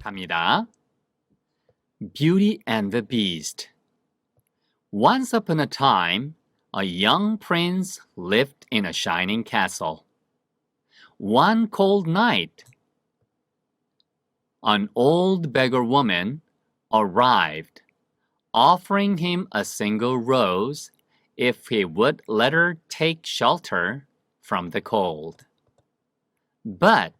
갑니다. Beauty and the Beast. Once upon a time, a young prince lived in a shining castle. One cold night, an old beggar woman arrived, offering him a single rose if he would let her take shelter from the cold. But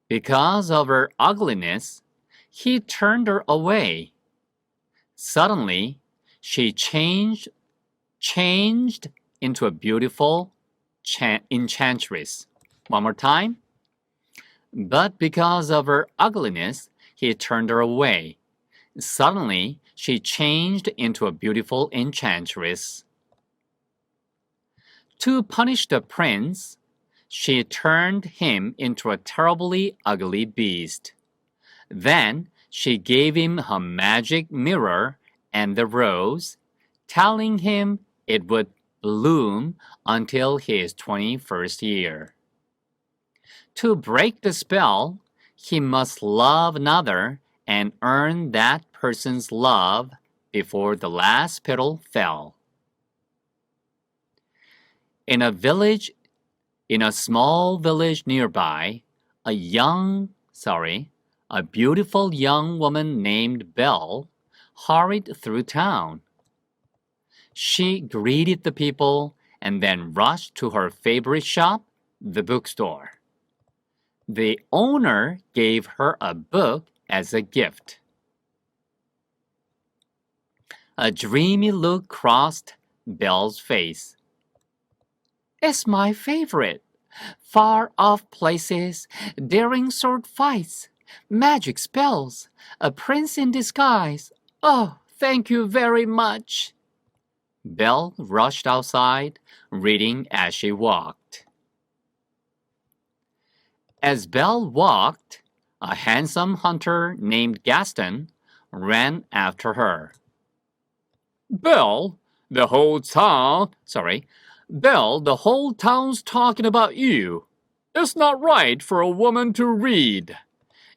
because of her ugliness, he turned her away. Suddenly, she changed into a beautiful enchantress. One more time. But because of her ugliness, he turned her away. Suddenly, she changed into a beautiful enchantress. To punish the prince, she turned him into a terribly ugly beast. Then she gave him her magic mirror and the rose, telling him it would bloom until his 21st year. To break the spell, he must love another and earn that person's love before the last petal fell. In a small village nearby, a beautiful young woman named Belle hurried through town. She greeted the people and then rushed to her favorite shop, the bookstore. The owner gave her a book as a gift. A dreamy look crossed Belle's face. It's my favorite. Far-off places, daring sword fights, magic spells, a prince in disguise. Oh, thank you very much. Belle rushed outside, reading as she walked. As Belle walked, a handsome hunter named Gaston ran after her. Belle, the whole town's talking about you. It's not right for a woman to read.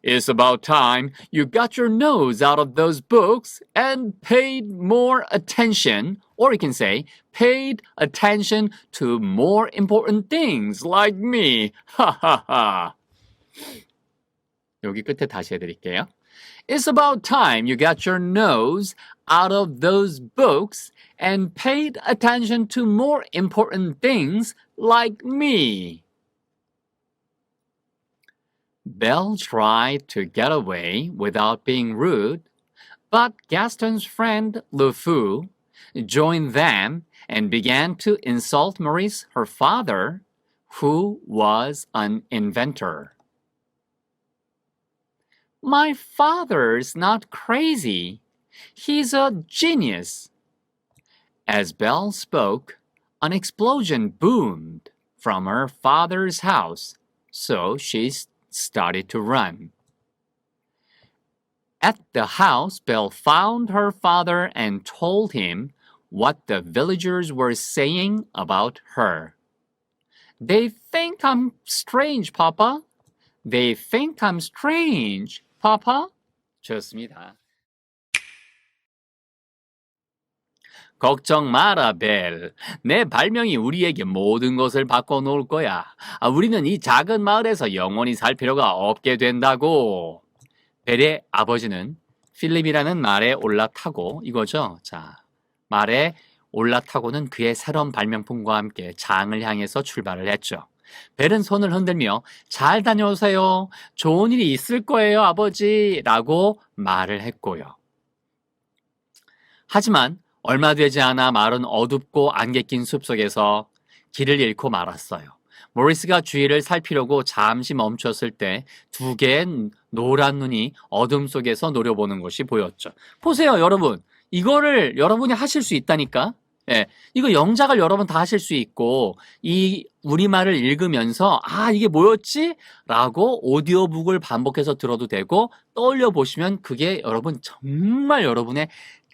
It's about time you got your nose out of those books and paid more attention, or you can say, paid attention to more important things like me. Ha ha ha. 여기 끝에 다시 해드릴게요. It's about time you got your nose out of those books and paid attention to more important things like me. Belle tried to get away without being rude, but Gaston's friend Le Fou joined them and began to insult Maurice, her father, who was an inventor. My father's not crazy. He's a genius. As Belle spoke, an explosion boomed from her father's house, so she started to run. At the house, Belle found her father and told him what the villagers were saying about her. They think I'm strange, Papa. They think I'm strange, Papa. 좋습니다. 걱정 마라, 벨. 내 발명이 우리에게 모든 것을 바꿔놓을 거야. 우리는 이 작은 마을에서 영원히 살 필요가 없게 된다고. 벨의 아버지는 필립이라는 말에 올라타고 이거죠. 자, 말에 올라타고는 그의 새로운 발명품과 함께 장을 향해서 출발을 했죠. 벨은 손을 흔들며 잘 다녀오세요. 좋은 일이 있을 거예요, 아버지. 라고 말을 했고요. 하지만 얼마 되지 않아 마을은 어둡고 안개 낀 숲속에서 길을 잃고 말았어요. 모리스가 주위를 살피려고 잠시 멈췄을 때 두 개의 노란 눈이 어둠 속에서 노려보는 것이 보였죠. 보세요, 여러분. 이거를 여러분이 하실 수 있다니까. 예, 이거 영작을 여러분 다 하실 수 있고 이 우리말을 읽으면서 이게 뭐였지? 라고 오디오북을 반복해서 들어도 되고 떠올려 보시면 그게 여러분 정말 여러분의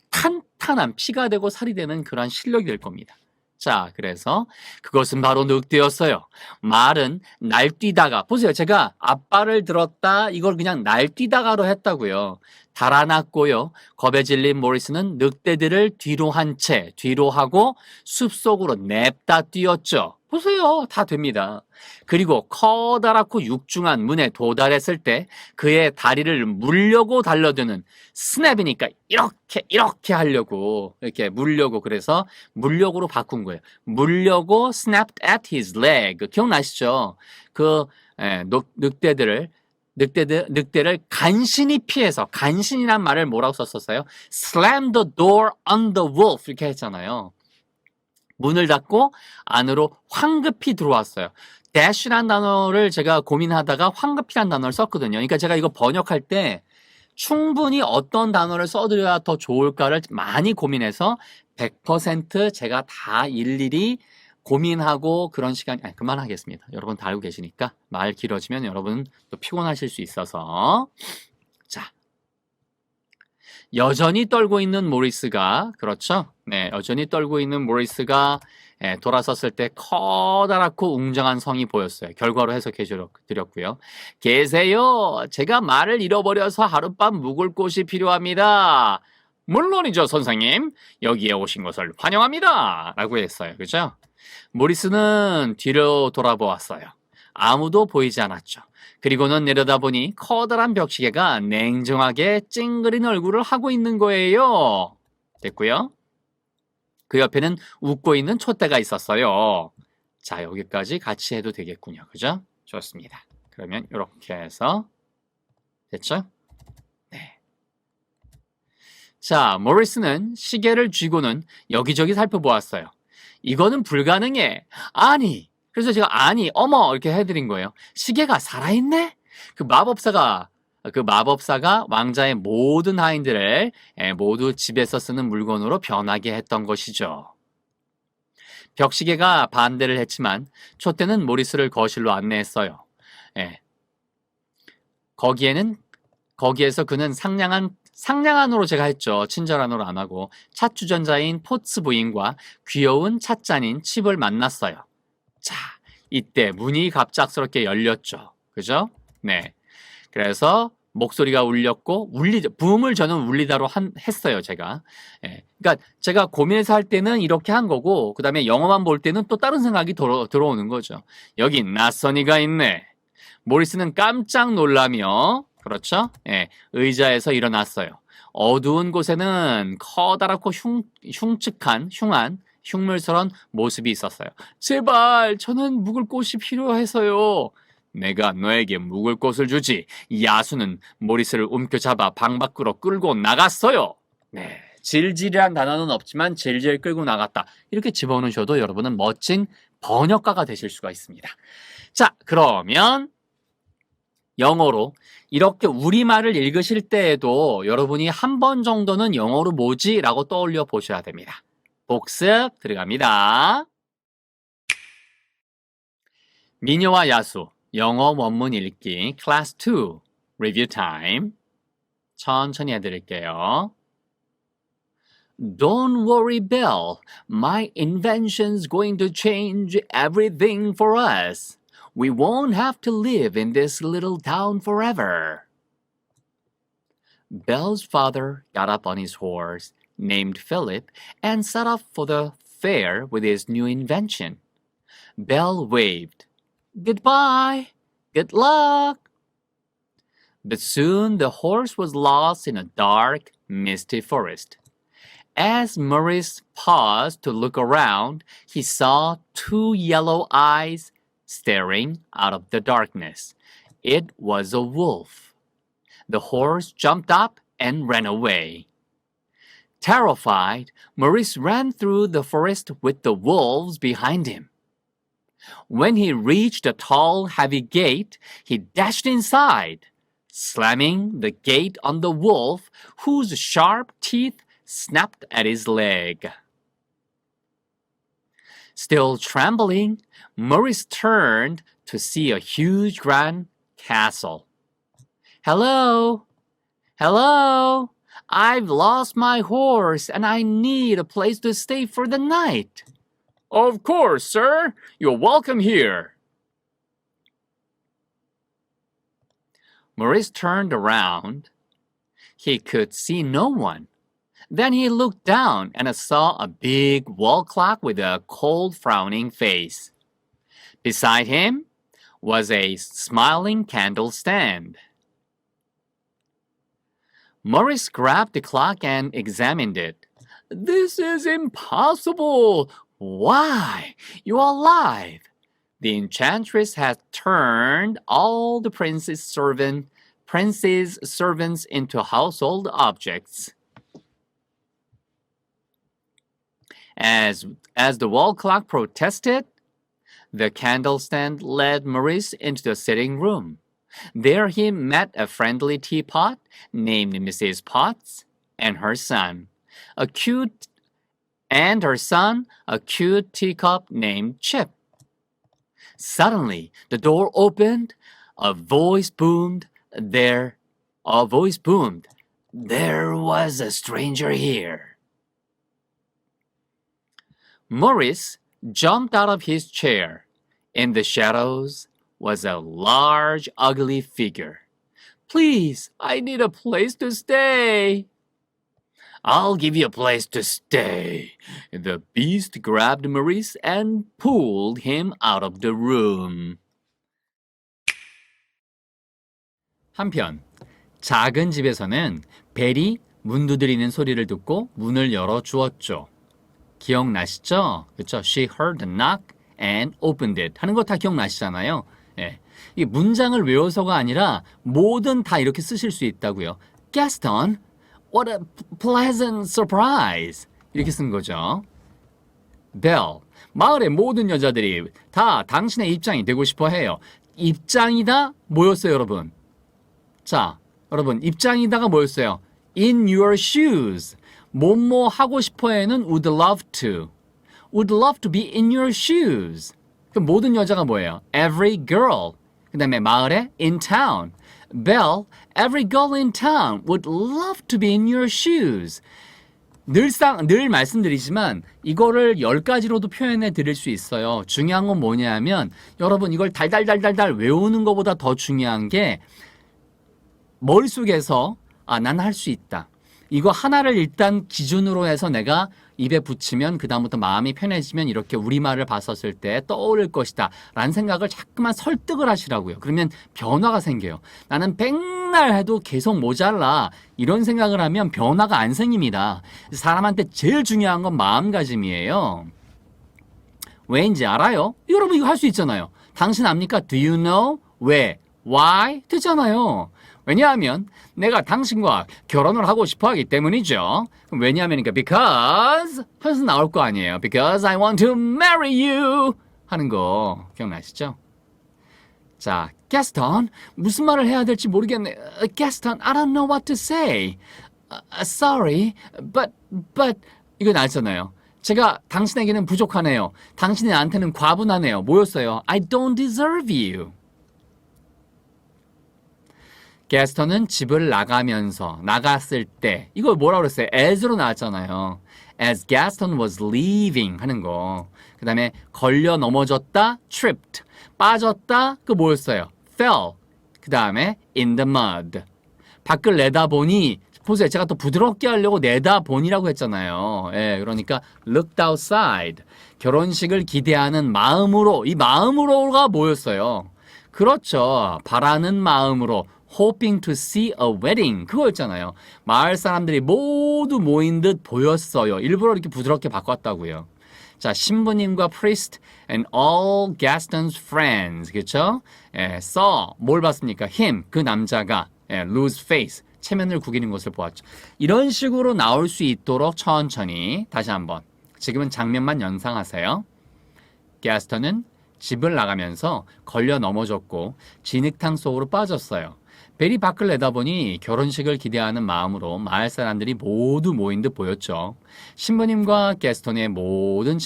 탄탄한 피가 되고 살이 되는 그런 실력이 될 겁니다. 자, 그래서 그것은 바로 늑대였어요. 말은 날뛰다가, 보세요. 제가 앞발을 들었다, 이걸 그냥 날뛰다가로 했다고요. 달아났고요. 겁에 질린 모리스는 늑대들을 뒤로 한 채, 뒤로 하고 숲속으로 냅다 뛰었죠. 보세요. 다 됩니다. 그리고 커다랗고 육중한 문에 도달했을 때 그의 다리를 물려고 달려드는 스냅이니까 이렇게 하려고, 이렇게 물려고, 그래서 물력으로 바꾼 거예요. 물려고 snapped at his leg. 기억나시죠? 그 늑대를 간신히 피해서, 간신이란 말을 뭐라고 썼었어요? slam the door on the wolf 이렇게 했잖아요. 문을 닫고 안으로 황급히 들어왔어요. dash란 단어를 제가 고민하다가 황급히란 단어를 썼거든요. 그러니까 제가 이거 번역할 때 충분히 어떤 단어를 써드려야 더 좋을까를 많이 고민해서 100% 제가 다 일일이 고민하고 그런 시간, 그만하겠습니다. 여러분 다 알고 계시니까 말 길어지면 여러분 또 피곤하실 수 있어서. 자, 여전히 떨고 있는 모리스가, 그렇죠? 네, 여전히 떨고 있는 모리스가 돌아섰을 때 커다랗고 웅장한 성이 보였어요. 결과로 해석해 드렸고요. 계세요. 제가 말을 잃어버려서 하룻밤 묵을 곳이 필요합니다. 물론이죠, 선생님. 여기에 오신 것을 환영합니다. 라고 했어요. 그죠? 모리스는 뒤로 돌아보았어요. 아무도 보이지 않았죠. 그리고는 내려다보니 커다란 벽시계가 냉정하게 찡그린 얼굴을 하고 있는 거예요. 됐고요. 그 옆에는 웃고 있는 촛대가 있었어요. 자, 여기까지 같이 해도 되겠군요. 그죠? 좋습니다. 그러면 이렇게 해서 됐죠? 네. 자, 모리스는 시계를 쥐고는 여기저기 살펴보았어요. 이거는 불가능해. 아니. 그래서 제가 아니, 어머 이렇게 해드린 거예요. 시계가 살아있네? 그 마법사가 왕자의 모든 하인들을 모두 집에서 쓰는 물건으로 변하게 했던 것이죠. 벽시계가 반대를 했지만 촛대는 모리스를 거실로 안내했어요. 거기에서 그는 상냥한으로 제가 했죠. 친절한으로 안 하고 찻주전자인 포츠 부인과 귀여운 찻잔인 칩을 만났어요. 자, 이때 문이 갑작스럽게 열렸죠. 그죠? 네. 그래서 목소리가 울렸고, 붐을 저는 울리다로 했어요, 제가. 그러니까 제가 고민해서 할 때는 이렇게 한 거고, 그 다음에 영어만 볼 때는 또 다른 생각이 들어오는 거죠. 여기 낯선이가 있네. 모리스는 깜짝 놀라며, 그렇죠? 의자에서 일어났어요. 어두운 곳에는 커다랗고 흉한 흉물스러운 모습이 있었어요. 제발, 저는 묵을 곳이 필요해서요. 내가 너에게 묵을 곳을 주지. 야수는 모리스를 움켜잡아 방 밖으로 끌고 나갔어요. 네, 질질이란 단어는 없지만 질질 끌고 나갔다. 이렇게 집어넣으셔도 여러분은 멋진 번역가가 되실 수가 있습니다. 자, 그러면 영어로 이렇게 우리말을 읽으실 때에도 여러분이 한 번 정도는 영어로 뭐지? 라고 떠올려 보셔야 됩니다. 복습 들어갑니다. 미녀와 야수, 영어 원문 읽기, Class 2, Review Time. 천천히 해드릴게요. Don't worry, Belle. My invention's going to change everything for us. We won't have to live in this little town forever. Belle's father got up on his horse, named Philip, and set off for the fair with his new invention. Belle waved. Goodbye. Good luck. But soon the horse was lost in a dark, misty forest. As Maurice paused to look around, he saw two yellow eyes staring out of the darkness. It was a wolf. The horse jumped up and ran away. Terrified, Maurice ran through the forest with the wolves behind him. When he reached a tall, heavy gate, he dashed inside, slamming the gate on the wolf, whose sharp teeth snapped at his leg. Still trembling, Maurice turned to see a huge grand castle. Hello? Hello? I've lost my horse and I need a place to stay for the night. Of course, sir. You're welcome here. Maurice turned around. He could see no one. Then he looked down and saw a big wall clock with a cold, frowning face. Beside him was a smiling candle stand. Maurice grabbed the clock and examined it. This is impossible. Why? You are alive. The enchantress had turned all the prince's servants into household objects. As the wall clock protested, the candle stand led Maurice into the sitting room. There he met a friendly teapot named Mrs. Potts and her son, a cute teacup named Chip. Suddenly, the door opened. A voice boomed. There was a stranger here. Maurice jumped out of his chair. In the shadows was a large, ugly figure. Please, I need a place to stay. I'll give you a place to stay. The beast grabbed Maurice and pulled him out of the room. 한편, 작은 집에서는 벨이 문 두드리는 소리를 듣고 문을 열어주었죠. 기억나시죠? 그렇죠? She heard the knock and opened it 하는 거 다 기억나시잖아요. 예. 이 문장을 외워서가 아니라 뭐든 다 이렇게 쓰실 수 있다고요. Gaston, what a pleasant surprise. 이렇게 쓴 거죠. Belle, 마을의 모든 여자들이 다 당신의 입장이 되고 싶어 해요. 입장이다 뭐였어요, 여러분? 자, 여러분 입장이다가 뭐였어요? In your shoes. 뭐뭐 하고 싶어에는 would love to. Would love to be in your shoes. 그럼 모든 여자가 뭐예요? Every girl. 그 다음에 마을에 in town. Belle, every girl in town would love to be in your shoes. 늘 말씀드리지만 이거를 10가지로도 표현해 드릴 수 있어요. 중요한 건 뭐냐면 여러분 이걸 달달달달달 외우는 것보다 더 중요한 게 머릿속에서 난 할 수 있다. 이거 하나를 일단 기준으로 해서 내가 입에 붙이면 그 다음부터 마음이 편해지면 이렇게 우리말을 봤었을 때 떠오를 것이다 라는 생각을 자꾸만 설득을 하시라고요. 그러면 변화가 생겨요. 나는 백날 해도 계속 모자라 이런 생각을 하면 변화가 안 생깁니다. 사람한테 제일 중요한 건 마음가짐이에요. 왜인지 알아요? 여러분 이거 할 수 있잖아요. 당신 압니까? Do you know? 왜? Why? 되잖아요. 왜냐하면 내가 당신과 결혼을 하고 싶어 하기 때문이죠. 왜냐하면 because 하면서 나올 거 아니에요. Because I want to marry you 하는 거 기억나시죠? 자, Gaston 무슨 말을 해야 될지 모르겠네. Gaston, I don't know what to say. Sorry, but 이거 나왔잖아요. 제가 당신에게는 부족하네요. 당신이 나한테는 과분하네요. 뭐였어요? I don't deserve you. 게스턴은 집을 나갔을 때 이걸 뭐라고 그랬어요? as로 나왔잖아요. As Gaston was leaving 하는 거. 그 다음에 걸려 넘어졌다, tripped. 빠졌다, 그 뭐였어요? fell. 그 다음에 in the mud. 밖을 내다보니 보세요. 제가 또 부드럽게 하려고 내다보니라고 했잖아요. 예, 그러니까 looked outside. 결혼식을 기대하는 마음으로, 이 마음으로가 뭐였어요? 그렇죠. 바라는 마음으로 hoping to see a wedding 그거였잖아요. 마을 사람들이 모두 모인 듯 보였어요. 일부러 이렇게 부드럽게 바꿨다고요. 자, 신부님과 priest and all Gaston's friends 그렇죠? 예, saw 뭘 봤습니까? him 그 남자가 lose face 체면을 구기는 것을 보았죠. 이런 식으로 나올 수 있도록 천천히 다시 한번 지금은 장면만 연상하세요. 게스턴은 집을 나가면서 걸려 넘어졌고 진흙탕 속으로 빠졌어요. 벨이 밖을 내다보니 결혼식을 기대하는 마음으로 마을 사람들이 모두 모인 듯 보였죠. 신부님과 게스턴의 모든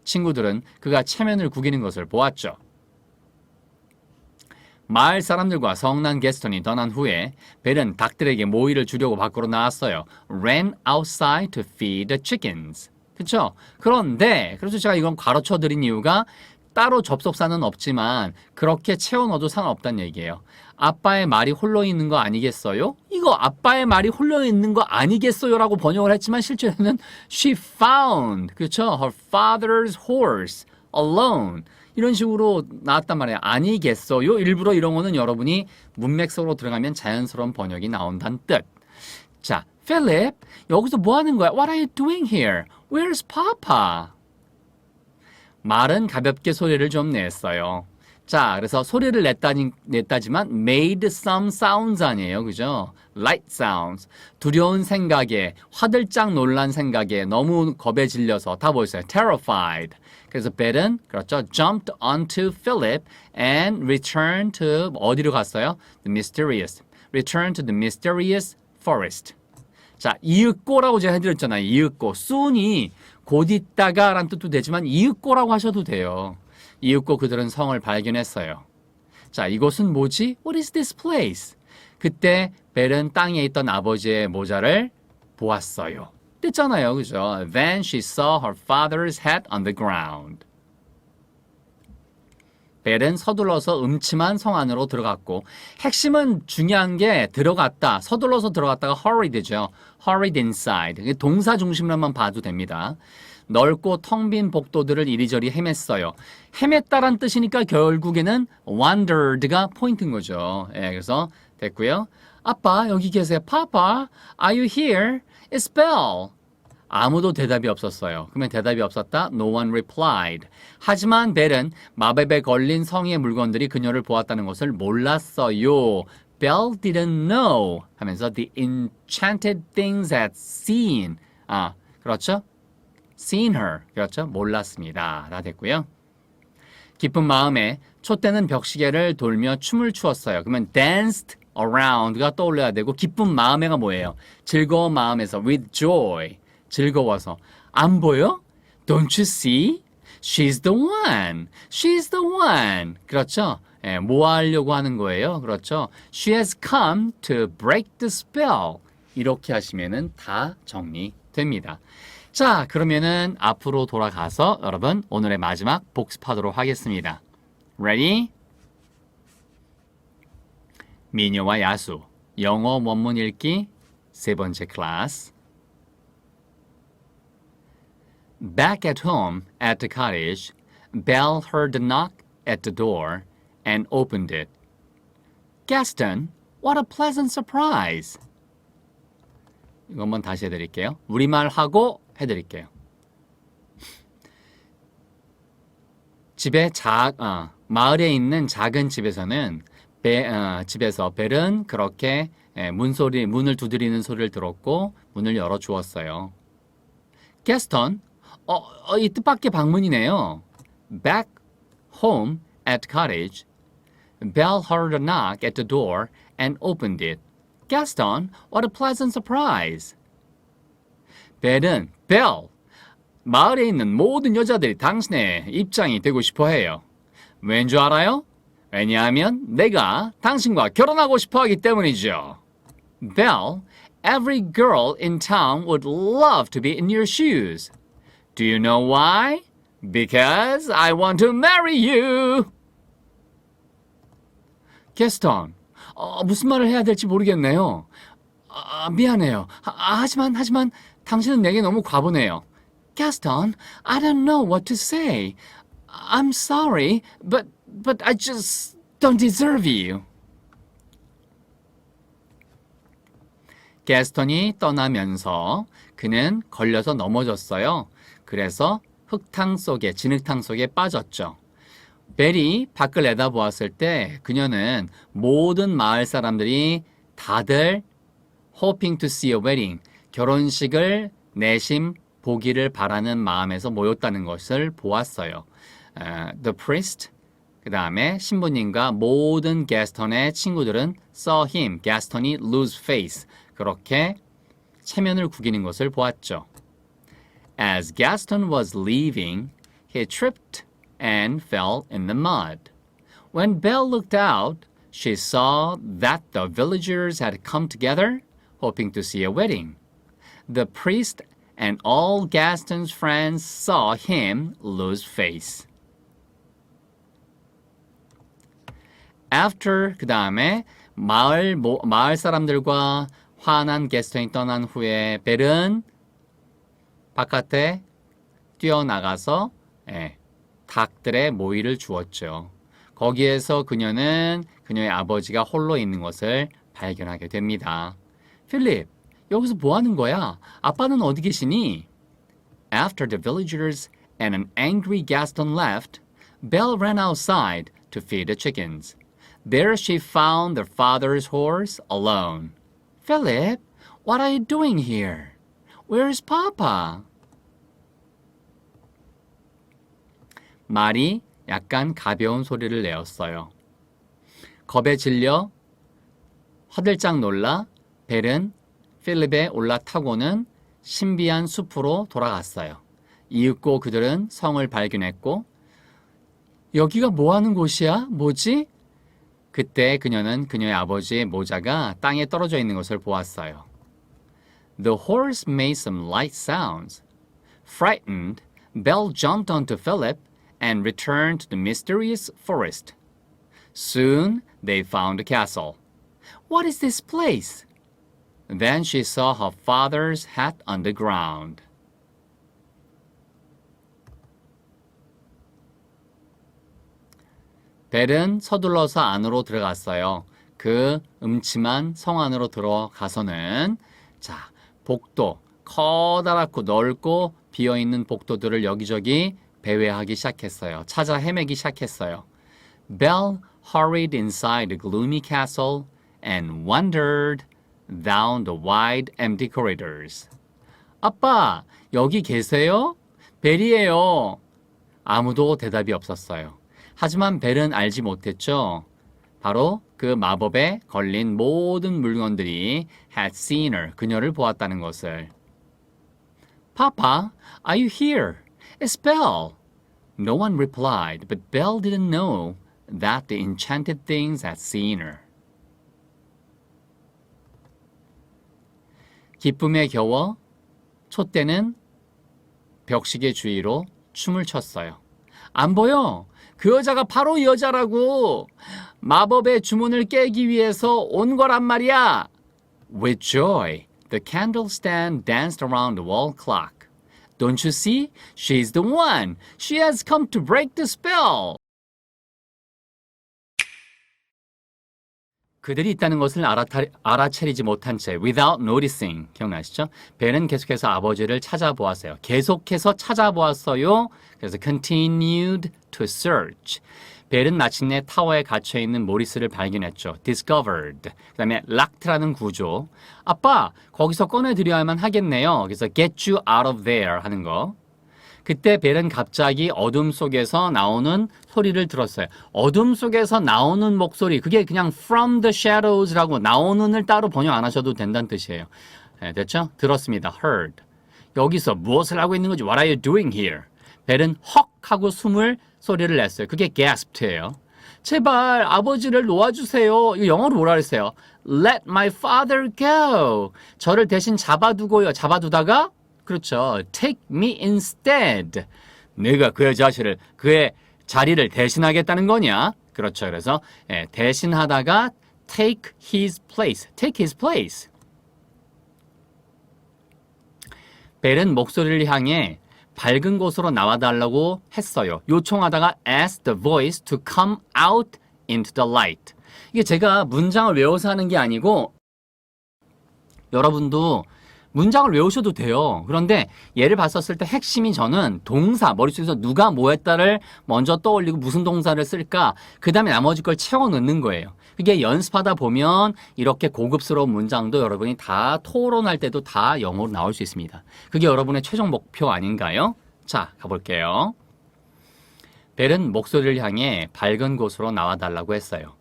친구들은 그가 체면을 구기는 것을 보았죠. 마을 사람들과 성난 게스턴이 떠난 후에 벨은 닭들에게 모이를 주려고 밖으로 나왔어요. Ran outside to feed the chickens. 그쵸? 그런데 그래서 제가 이건 가르쳐 드린 이유가 따로 접속사는 없지만 그렇게 채워 넣어도 상관없다는 얘기예요. 아빠의 말이 홀로 있는 거 아니겠어요? 이거 아빠의 말이 홀로 있는 거 아니겠어요? 라고 번역을 했지만 실제로는 she found, 그렇죠? her father's horse alone. 이런 식으로 나왔단 말이에요. 아니겠어요? 일부러 이런 거는 여러분이 문맥 속으로 들어가면 자연스러운 번역이 나온다는 뜻. 자, Philip, 여기서 뭐 하는 거야? What are you doing here? Where's Papa? 말은 가볍게 소리를 좀 냈어요. 자, 그래서 소리를 냈다지만 made some sounds 아니에요. 그죠? Light sounds. 두려운 생각에, 화들짝 놀란 생각에, 너무 겁에 질려서 다 보였어요. Terrified. 그래서 벨은 그렇죠. Jumped onto Philip and returned to 어디로 갔어요? The mysterious. Returned to the mysterious forest. 자, 이윽고라고 제가 해드렸잖아요. 이윽고. soon이 곧 있다가 라는 뜻도 되지만 이윽고라고 하셔도 돼요. 이윽고 그들은 성을 발견했어요. 자, 이곳은 뭐지? What is this place? 그때 벨은 땅에 있던 아버지의 모자를 보았어요. 됐잖아요. 그죠? Then she saw her father's hat on the ground. 벨은 서둘러서 음침한 성 안으로 들어갔고 핵심은 중요한 게 들어갔다. 서둘러서 들어갔다가 hurried죠. hurried inside. 동사 중심으로만 봐도 됩니다. 넓고 텅 빈 복도들을 이리저리 헤맸어요. 헤맸다란 뜻이니까 결국에는 wandered가 포인트인 거죠. 예, 그래서 됐고요. 아빠 여기 계세요. Papa, are you here? It's Belle. 아무도 대답이 없었어요. 그러면 대답이 없었다. No one replied. 하지만 벨은 마법에 걸린 성의 물건들이 그녀를 보았다는 것을 몰랐어요. Belle didn't know 하면서 the enchanted things had seen. 아, 그렇죠? Seen her. 그렇죠? 몰랐습니다. 다 됐고요. 기쁜 마음에 촛대는 벽시계를 돌며 춤을 추었어요. 그러면 danced around가 떠올려야 되고 기쁜 마음에가 뭐예요? 즐거운 마음에서 with joy. 즐거워서. 안 보여? Don't you see? She's the one. She's the one. 그렇죠? 예, 뭐 하려고 하는 거예요? 그렇죠? She has come to break the spell. 이렇게 하시면은 다 정리됩니다. 자, 그러면은 앞으로 돌아가서 여러분 오늘의 마지막 복습하도록 하겠습니다. Ready? 미녀와 야수, 영어 원문 읽기 세 번째 클래스. Back at home at the cottage, Belle heard a knock at the door and opened it. Gaston, what a pleasant surprise! 이거 한번 다시 해드릴게요. 우리말하고 해드릴게요. 마을에 있는 작은 집에서는 집에서 벨은 그렇게 문을 두드리는 소리를 들었고 문을 열어주었어요. 게스턴, 이 뜻밖의 방문이네요. Back home at cottage, Belle heard a knock at the door and opened it. Gaston, what a pleasant surprise! 벨은 Belle, 마을에 있는 모든 여자들이 당신의 입장이 되고 싶어 해요. 왠 줄 알아요? 왜냐하면 내가 당신과 결혼하고 싶어 하기 때문이죠. Belle, every girl in town would love to be in your shoes. Do you know why? Because I want to marry you. 게스턴, 무슨 말을 해야 될지 모르겠네요. 미안해요. 하지만 당신은 내게 너무 과분해요. Gaston, I don't know what to say. I'm sorry, but I just don't deserve you. 게스턴이 떠나면서 그는 걸려서 넘어졌어요. 그래서 진흙탕 속에 빠졌죠. 벨이 밖을 내다보았을 때 그녀는 모든 마을 사람들이 다들 hoping to see a wedding, 결혼식을 내심 보기를 바라는 마음에서 모였다는 것을 보았어요. The priest, 그 다음에 신부님과 모든 게스턴의 친구들은 saw him, 게스턴이 lose face, 그렇게 체면을 구기는 것을 보았죠. As Gaston was leaving, he tripped and fell in the mud. When Belle looked out, she saw that the villagers had come together, hoping to see a wedding. The priest and all Gaston's friends saw him lose face. After 그 다음에 마을 사람들과 화난 게스턴이 떠난 후에 벨은 바깥에 뛰어나가서 닭들의 모이를 주었죠. 거기에서 그녀는 그녀의 아버지가 홀로 있는 것을 발견하게 됩니다. 필립, 여기서 뭐 하는 거야? 아빠는 어디 계시니? After the villagers and an angry Gaston left, Belle ran outside to feed the chickens. There she found their father's horse alone. Philip, what are you doing here? Where's Papa? 말이 약간 가벼운 소리를 내었어요. 겁에 질려 화들짝 놀라 벨은 필립에 올라타고는 신비한 숲으로 돌아갔어요. 이윽고 그들은 성을 발견했고 여기가 뭐 하는 곳이야? 뭐지? 그때 그녀는 그녀의 아버지의 모자가 땅에 떨어져 있는 것을 보았어요. The horse made some light sounds. Frightened, Belle jumped onto Philip and returned to the mysterious forest. Soon they found the castle. What is this place? Then she saw her father's hat on the ground. 벨은 서둘러서 안으로 들어갔어요. 그 음침한 성 안으로 들어가서는 복도, 커다랗고 넓고 비어있는 복도들을 여기저기 배회하기 시작했어요. 찾아 헤매기 시작했어요. Belle hurried inside the gloomy castle and wandered down the wide empty corridors. 아빠, 여기 계세요? 벨이에요. 아무도 대답이 없었어요. 하지만 벨은 알지 못했죠. 바로 그 마법에 걸린 모든 물건들이 had seen her, 그녀를 보았다는 것을. Papa, are you here? It's Belle. No one replied, but Belle didn't know that the enchanted things had seen her. 기쁨에 겨워 촛대는 벽시계 주위로 춤을 췄어요. 안 보여? 그 여자가 바로 이 여자라고. 마법의 주문을 깨기 위해서 온 거란 말이야. With joy, the candle stand danced around the wall clock. Don't you see? She's the one. She has come to break the spell. 그들이 있다는 것을 알아차리지 못한 채 without noticing, 기억나시죠? 벨은 계속해서 아버지를 찾아보았어요. 계속해서 찾아보았어요. 그래서 continued to search. 벨은 마침내 타워에 갇혀있는 모리스를 발견했죠. discovered. 그 다음에 locked라는 구조. 아빠, 거기서 꺼내드려야만 하겠네요. 그래서 get you out of there 하는 거. 그때 벨은 갑자기 어둠 속에서 나오는 소리를 들었어요. 어둠 속에서 나오는 목소리, 그게 그냥 from the shadows라고 나오는을 따로 번역 안 하셔도 된다는 뜻이에요. 네, 됐죠? 들었습니다. heard. 여기서 무엇을 하고 있는 거지? What are you doing here? 벨은 헉 하고 소리를 냈어요. 그게 gasped예요. 제발 아버지를 놓아주세요. 이거 영어로 뭐라 그랬어요? Let my father go. 저를 대신 잡아두고요. 잡아두다가 그렇죠. Take me instead. 내가 그의 자리를 대신하겠다는 거냐? 그렇죠. 그래서 대신하다가 take his place. take his place. 벨은 목소리를 향해 밝은 곳으로 나와달라고 했어요. 요청하다가 ask the voice to come out into the light. 이게 제가 문장을 외워서 하는 게 아니고 여러분도 문장을 외우셔도 돼요. 그런데 얘를 봤었을 때 핵심이 저는 동사, 머릿속에서 누가 뭐 했다를 먼저 떠올리고 무슨 동사를 쓸까, 그 다음에 나머지 걸 채워 넣는 거예요. 그게 연습하다 보면 이렇게 고급스러운 문장도 여러분이 다 토론할 때도 다 영어로 나올 수 있습니다. 그게 여러분의 최종 목표 아닌가요? 자, 가볼게요. 벨은 목소리를 향해 밝은 곳으로 나와달라고 했어요.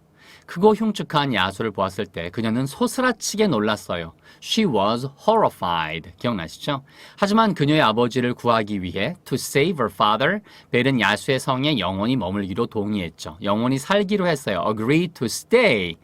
크고 흉측한 야수를 보았을 때 그녀는 소스라치게 놀랐어요. She was horrified. 기억나시죠? 하지만 그녀의 아버지를 구하기 위해 to save her father, 벨은 야수의 성에 영원히 머물기로 동의했죠. 영원히 살기로 했어요. Agree to stay.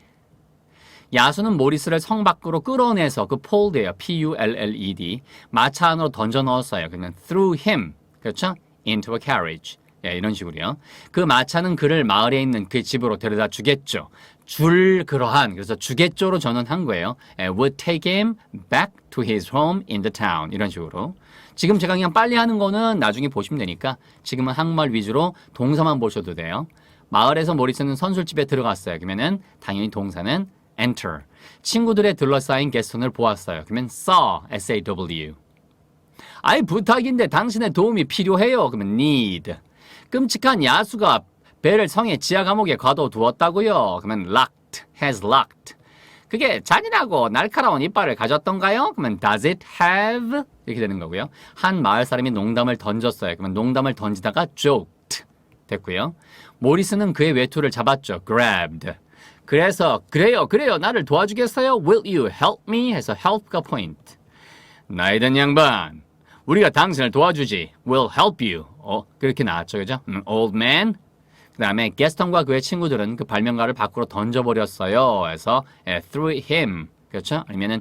야수는 모리스를 성 밖으로 끌어내서 그 pulled예요. P-U-L-L-E-D. 마차 안으로 던져 넣었어요. 그러면 threw him. 그렇죠? into a carriage. 예, 이런 식으로요. 그 마차는 그를 마을에 있는 그 집으로 데려다 주겠죠. 줄 그러한 그래서 주겠죠로 전환한 거예요. would take him back to his home in the town. 이런 식으로. 지금 제가 그냥 빨리 하는 거는 나중에 보시면 되니까 지금은 한국말 위주로 동사만 보셔도 돼요. 마을에서 모리스는 선술집에 들어갔어요. 그러면은 당연히 동사는 enter. 친구들의 둘러싸인 게스톤을 보았어요. 그러면 saw, S-A-W. 아이 부탁인데 당신의 도움이 필요해요. 그러면 need. 끔찍한 야수가 벨을 성의 지하 감옥에 가둬두었다고요. 그러면 locked, has locked. 그게 잔인하고 날카로운 이빨을 가졌던가요? 그러면 does it have? 이렇게 되는 거고요. 한 마을 사람이 농담을 던졌어요. 그러면 농담을 던지다가 joked 됐고요. 모리스는 그의 외투를 잡았죠. grabbed. 그래서 그래요 나를 도와주겠어요? Will you help me? 해서 help가 포인트. 나이 든 양반 우리가 당신을 도와주지. Will help you. 그렇게 나왔죠. 그죠? Old man. 그 다음에 게스턴과 그의 친구들은 그 발명가를 밖으로 던져버렸어요. 그래서 threw him. 그렇죠? 아니면은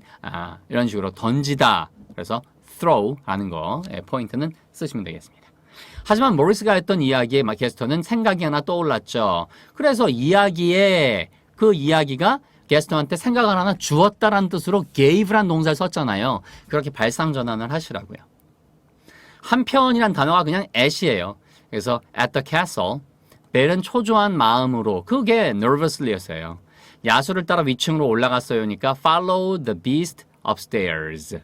이런 식으로 던지다. 그래서 throw라는 거 포인트는 쓰시면 되겠습니다. 하지만 모리스가 했던 이야기에 게스턴은 생각이 하나 떠올랐죠. 그래서 그 이야기가 게스턴한테 생각을 하나 주었다라는 뜻으로 gave란 동사를 썼잖아요. 그렇게 발상 전환을 하시라고요. 한편이란 단어가 그냥 at이에요. 그래서 at the castle, 벨은 초조한 마음으로, 그게 nervously였어요. 야수를 따라 위층으로 올라갔어요니까 follow the beast upstairs.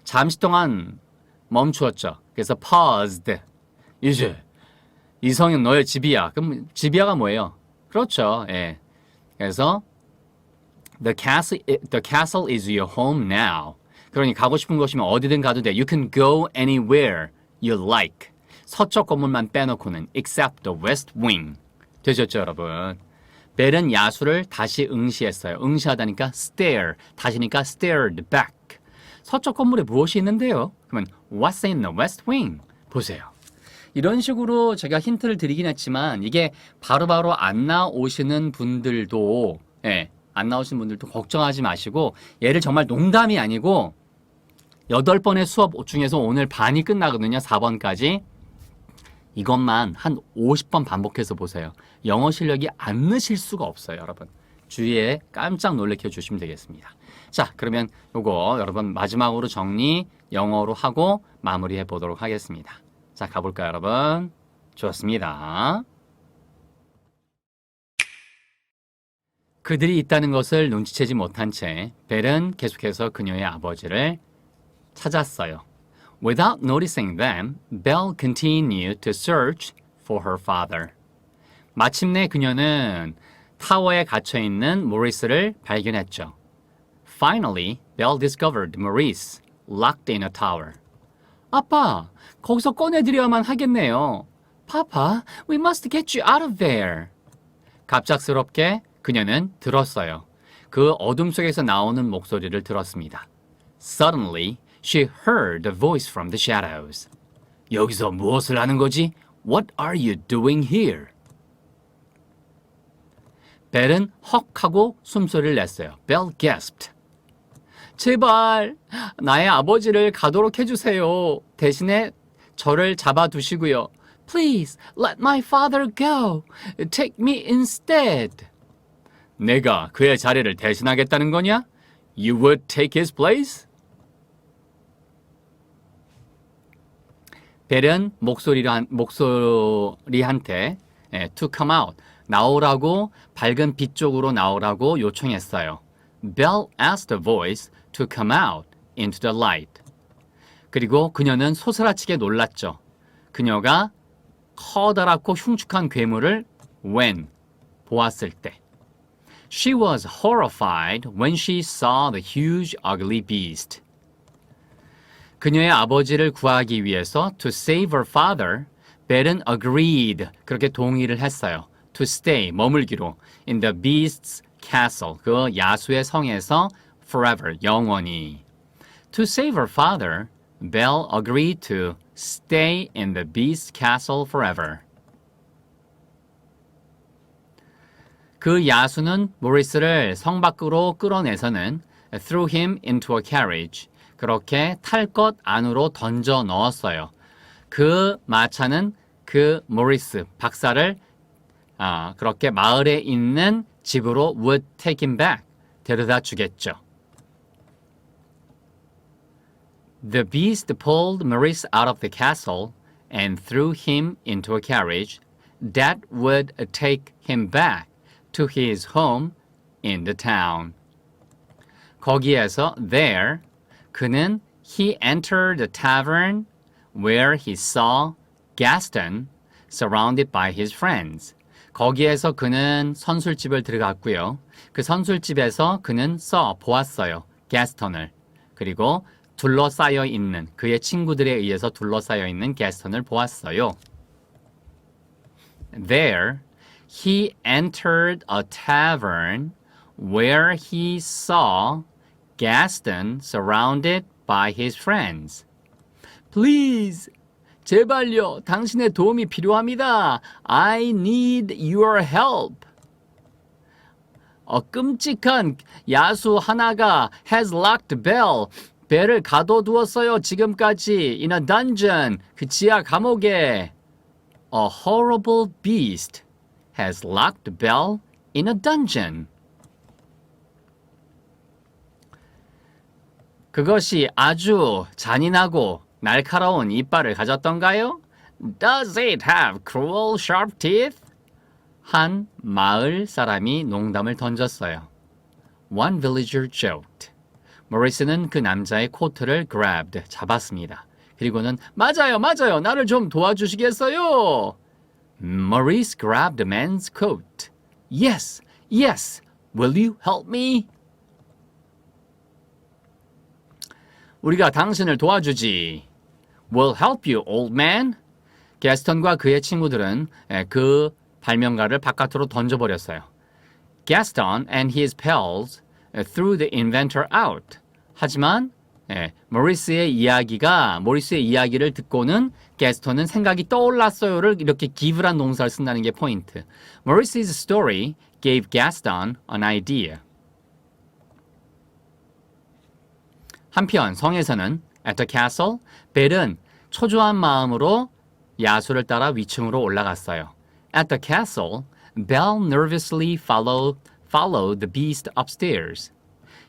잠시 동안 멈추었죠. 그래서 paused. 이제 이 성은 너의 집이야. 그럼 집이야가 뭐예요? 그렇죠. 예. 그래서 the castle is your home now. 그러니 가고 싶은 곳이면 어디든 가도 돼. You can go anywhere you like. 서쪽 건물만 빼놓고는 except the west wing. 되셨죠, 여러분? 벨은 야수를 다시 응시했어요. 응시하다니까 stare, 다시니까 stared back. 서쪽 건물에 무엇이 있는데요? 그러면 what's in the west wing? 보세요. 이런 식으로 제가 힌트를 드리긴 했지만 이게 바로바로 안 나오시는 분들도 안 나오시는 분들도 걱정하지 마시고 얘를 정말 농담이 아니고 8번의 수업 중에서 오늘 반이 끝나거든요. 4번까지. 이것만 한 50번 반복해서 보세요. 영어 실력이 안 느실 수가 없어요, 여러분. 주위에 깜짝 놀래켜 주시면 되겠습니다. 자, 그러면 요거 여러분 마지막으로 정리 영어로 하고 마무리해 보도록 하겠습니다. 자, 가볼까요, 여러분? 좋습니다. 그들이 있다는 것을 눈치채지 못한 채 벨은 계속해서 그녀의 아버지를 찾았어요. Without noticing them, Belle continued to search for her father. 마침내 그녀는 타워에 갇혀있는 모리스를 발견했죠. Finally, Belle discovered Maurice locked in a tower. 아빠, 거기서 꺼내드려야만 하겠네요. Papa, we must get you out of there. 갑작스럽게 그녀는 들었어요. 그 어둠 속에서 나오는 목소리를 들었습니다. Suddenly, she heard a voice from the shadows. 여기서 무엇을 하는 거지? What are you doing here? 벨은 헉 하고 숨소리를 냈어요. Belle gasped. 제발 나의 아버지를 가도록 해주세요. 대신에 저를 잡아두시고요. Please let my father go. Take me instead. 내가 그의 자리를 대신하겠다는 거냐? You would take his place? 벨은 목소리한테 to come out, 나오라고 밝은 빛 쪽으로 나오라고 요청했어요. Belle asked the voice to come out into the light. 그리고 그녀는 소스라치게 놀랐죠. 그녀가 커다랗고 흉측한 괴물을 보았을 때. She was horrified when she saw the huge ugly beast. 그녀의 아버지를 구하기 위해서 to save her father, 벨은 agreed, 그렇게 동의를 했어요. to stay, 머물기로 in the beast's castle, 그 야수의 성에서 forever, 영원히. To save her father, Belle agreed to stay in the beast's castle forever. 그 야수는 모리스를 성 밖으로 끌어내서는 threw him into a carriage. 그렇게 탈 것 안으로 던져 넣었어요. 그 마차는 그 모리스 박사를 그렇게 마을에 있는 집으로 would take him back. 데려다 주겠죠. The beast pulled Maurice out of the castle and threw him into a carriage that would take him back to his home in the town. 거기에서 there 그는 he entered the tavern where he saw Gaston surrounded by his friends. 거기에서 그는 선술집을 들어갔고요. 그 선술집에서 그는 보았어요. 게스턴을. 그리고 둘러싸여 있는 그의 친구들에 의해서 둘러싸여 있는 게스턴을 보았어요. There, he entered a tavern where he saw Gaston surrounded by his friends. Please, 제발요, 당신의 도움이 필요합니다. I need your help. 끔찍한 야수 하나가 has locked Belle. 벨을 가둬두었어요. 지금까지 in a dungeon. 그 지하 감옥에. A horrible beast has locked Belle in a dungeon. 그것이 아주 잔인하고 날카로운 이빨을 가졌던가요? Does it have cruel sharp teeth? 한 마을 사람이 농담을 던졌어요. One villager joked. 모리스는 그 남자의 코트를 grabbed, 잡았습니다. 그리고는 맞아요, 나를 좀 도와주시겠어요? Maurice grabbed the man's coat. Yes, will you help me? 우리가 당신을 도와주지. We'll help you, old man. 게스턴과 그의 친구들은 그 발명가를 바깥으로 던져버렸어요. Gaston and his pals threw the inventor out. 하지만 모리스의 이야기를 듣고는 게스턴은 생각이 떠올랐어요를 이렇게 give란 동사를 쓴다는 게 포인트. Maurice's story gave Gaston an idea. 한편 성에서는 at the castle, 벨은 초조한 마음으로 야수를 따라 위층으로 올라갔어요. At the castle, Belle nervously followed the beast upstairs.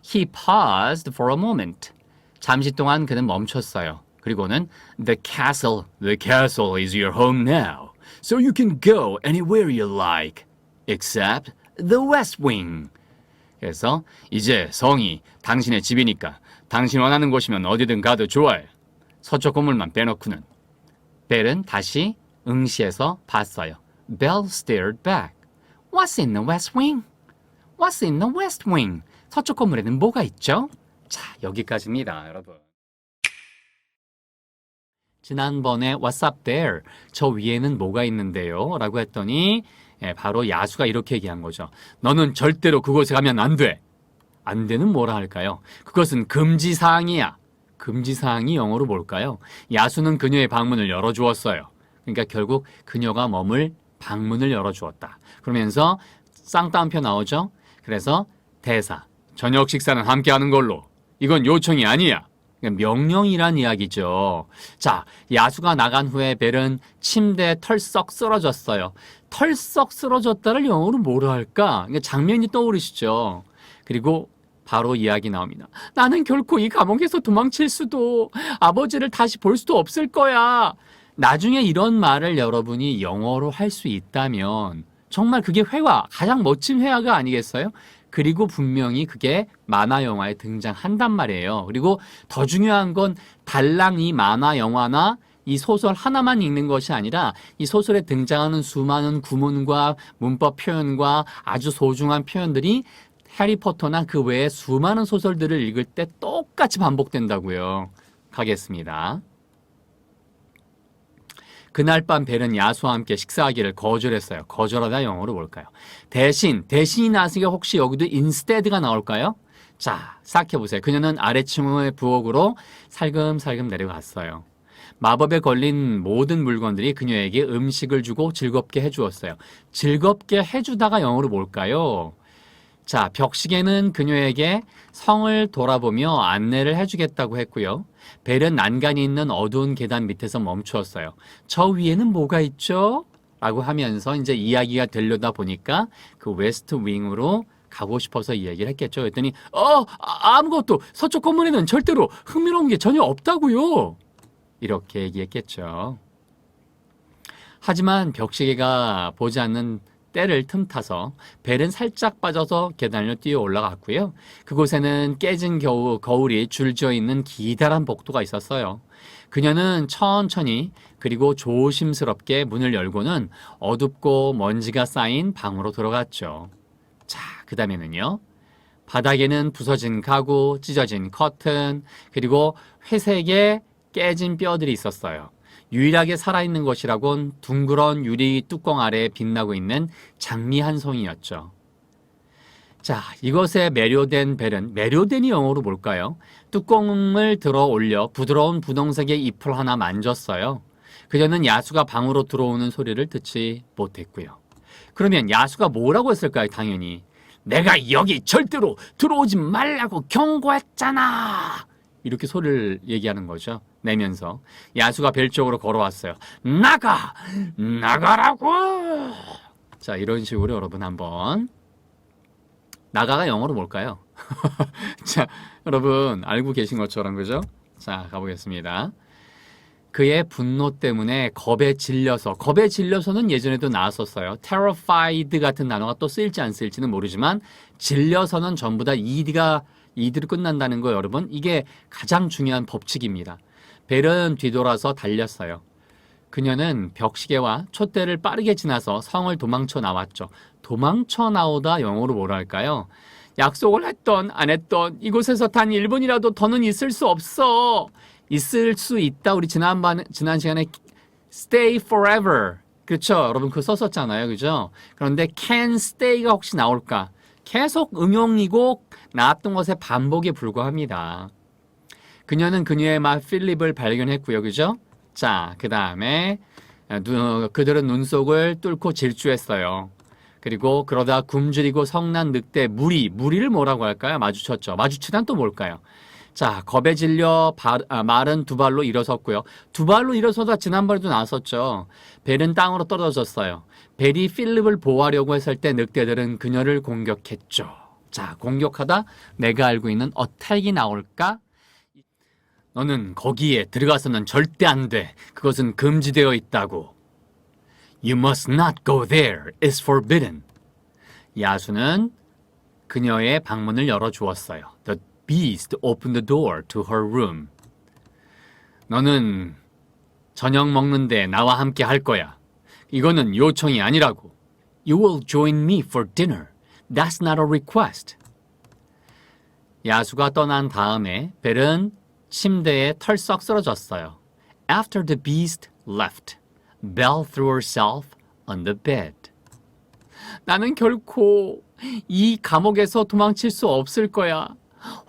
He paused for a moment. 잠시 동안 그는 멈췄어요. 그리고는 the castle is your home now, so you can go anywhere you like, except the West Wing. 그래서 이제 성이 당신의 집이니까 당신 원하는 곳이면 어디든 가도 좋아요. 서쪽 건물만 빼놓고는. 벨은 다시 응시해서 봤어요. Belle stared back. What's in the West Wing? What's in the West Wing? 서쪽 건물에는 뭐가 있죠? 자, 여기까지입니다, 여러분. 지난번에 What's up there? 저 위에는 뭐가 있는데요? 라고 했더니 바로 야수가 이렇게 얘기한 거죠. 너는 절대로 그곳에 가면 안 돼. 안 되는 뭐라 할까요? 그것은 금지사항이야. 금지사항이 영어로 뭘까요? 야수는 그녀의 방문을 열어주었어요. 그러니까 결국 그녀가 머물 방문을 열어주었다. 그러면서 쌍따옴표 나오죠? 그래서 대사. 저녁 식사는 함께 하는 걸로. 이건 요청이 아니야. 명령이란 이야기죠. 자, 야수가 나간 후에 벨은 침대에 털썩 쓰러졌어요. 털썩 쓰러졌다를 영어로 뭐라 할까? 장면이 떠오르시죠? 그리고 바로 이야기 나옵니다. 나는 결코 이 감옥에서 도망칠 수도, 아버지를 다시 볼 수도 없을 거야. 나중에 이런 말을 여러분이 영어로 할 수 있다면 정말 그게 회화, 가장 멋진 회화가 아니겠어요? 그리고 분명히 그게 만화 영화에 등장한단 말이에요. 그리고 더 중요한 건 달랑 이 만화 영화나 이 소설 하나만 읽는 것이 아니라 이 소설에 등장하는 수많은 구문과 문법 표현과 아주 소중한 표현들이 해리포터나 그 외에 수많은 소설들을 읽을 때 똑같이 반복된다고요. 가겠습니다. 그날 밤 벨은 야수와 함께 식사하기를 거절했어요. 거절하다 영어로 뭘까요? 대신이 나왔으니까 혹시 여기도 instead가 나올까요? 자, 생각해보세요. 그녀는 아래층의 부엌으로 살금살금 내려갔어요. 마법에 걸린 모든 물건들이 그녀에게 음식을 주고 즐겁게 해주었어요. 즐겁게 해주다가 영어로 뭘까요? 자, 벽시계는 그녀에게 성을 돌아보며 안내를 해주겠다고 했고요. 벨은 난간이 있는 어두운 계단 밑에서 멈추었어요. 저 위에는 뭐가 있죠? 라고 하면서 이제 이야기가 되려다 보니까 그 웨스트 윙으로 가고 싶어서 이야기를 했겠죠. 그랬더니 아무것도 서쪽 건물에는 절대로 흥미로운 게 전혀 없다고요. 이렇게 얘기했겠죠. 하지만 벽시계가 보지 않는 때를 틈타서 벨은 살짝 빠져서 계단을 뛰어 올라갔고요. 그곳에는 깨진 거울이 줄지어 있는 기다란 복도가 있었어요. 그녀는 천천히 그리고 조심스럽게 문을 열고는 어둡고 먼지가 쌓인 방으로 들어갔죠. 자, 그 다음에는요. 바닥에는 부서진 가구, 찢어진 커튼, 그리고 회색의 깨진 뼈들이 있었어요. 유일하게 살아있는 것이라곤 둥그런 유리 뚜껑 아래에 빛나고 있는 장미 한 송이였죠. 자, 이것에 매료된 벨은, 매료된이 영어로 뭘까요? 뚜껑을 들어 올려 부드러운 분홍색의 잎을 하나 만졌어요. 그녀는 야수가 방으로 들어오는 소리를 듣지 못했고요. 그러면 야수가 뭐라고 했을까요? 당연히 내가 여기 절대로 들어오지 말라고 경고했잖아. 이렇게 소리를 얘기하는 거죠. 내면서 야수가 벨 쪽으로 걸어왔어요. 나가라고. 자, 이런 식으로 여러분 한번 나가가 영어로 뭘까요? 자, 여러분 알고 계신 것처럼 그죠? 자, 가보겠습니다. 그의 분노 때문에 겁에 질려서는 예전에도 나왔었어요. terrified 같은 단어가 또 쓰일지 안 쓰일지는 모르지만 질려서는 전부 다 이드로 끝난다는 거 여러분, 이게 가장 중요한 법칙입니다. 벨은 뒤돌아서 달렸어요. 그녀는 벽시계와 촛대를 빠르게 지나서 성을 도망쳐 나왔죠. 도망쳐 나오다 영어로 뭐라 할까요? 약속을 했던 안 했던 이곳에서 단 1분이라도 더는 있을 수 없어. 있을 수 있다. 우리 지난 시간에 stay forever. 그렇죠? 여러분 그거 썼었잖아요. 그죠? 그런데 can stay가 혹시 나올까? 계속 응용이고 나왔던 것의 반복에 불과합니다. 그녀는 그녀의 막 필립을 발견했고요. 그죠? 자, 그 다음에 그들은 눈속을 뚫고 질주했어요. 그리고 그러다 굶주리고 성난 늑대 무리를 뭐라고 할까요? 마주쳤죠. 마주치단 또 뭘까요? 자, 겁에 질려 말은 두 발로 일어섰고요. 두 발로 일어서다 지난번에도 나왔었죠. 벨은 땅으로 떨어졌어요. 벨이 필립을 보호하려고 했을 때 늑대들은 그녀를 공격했죠. 자, 공격하다 내가 알고 있는 어택이 나올까? 너는 거기에 들어가서는 절대 안 돼. 그것은 금지되어 있다고. You must not go there. It's forbidden. 야수는 그녀의 방문을 열어주었어요. The beast opened the door to her room. 너는 저녁 먹는데 나와 함께 할 거야. 이거는 요청이 아니라고. You will join me for dinner. That's not a request. 야수가 떠난 다음에 벨은 침대에 털썩 쓰러졌어요. After the beast left, Belle threw herself on the bed. 나는 결코 이 감옥에서 도망칠 수 없을 거야.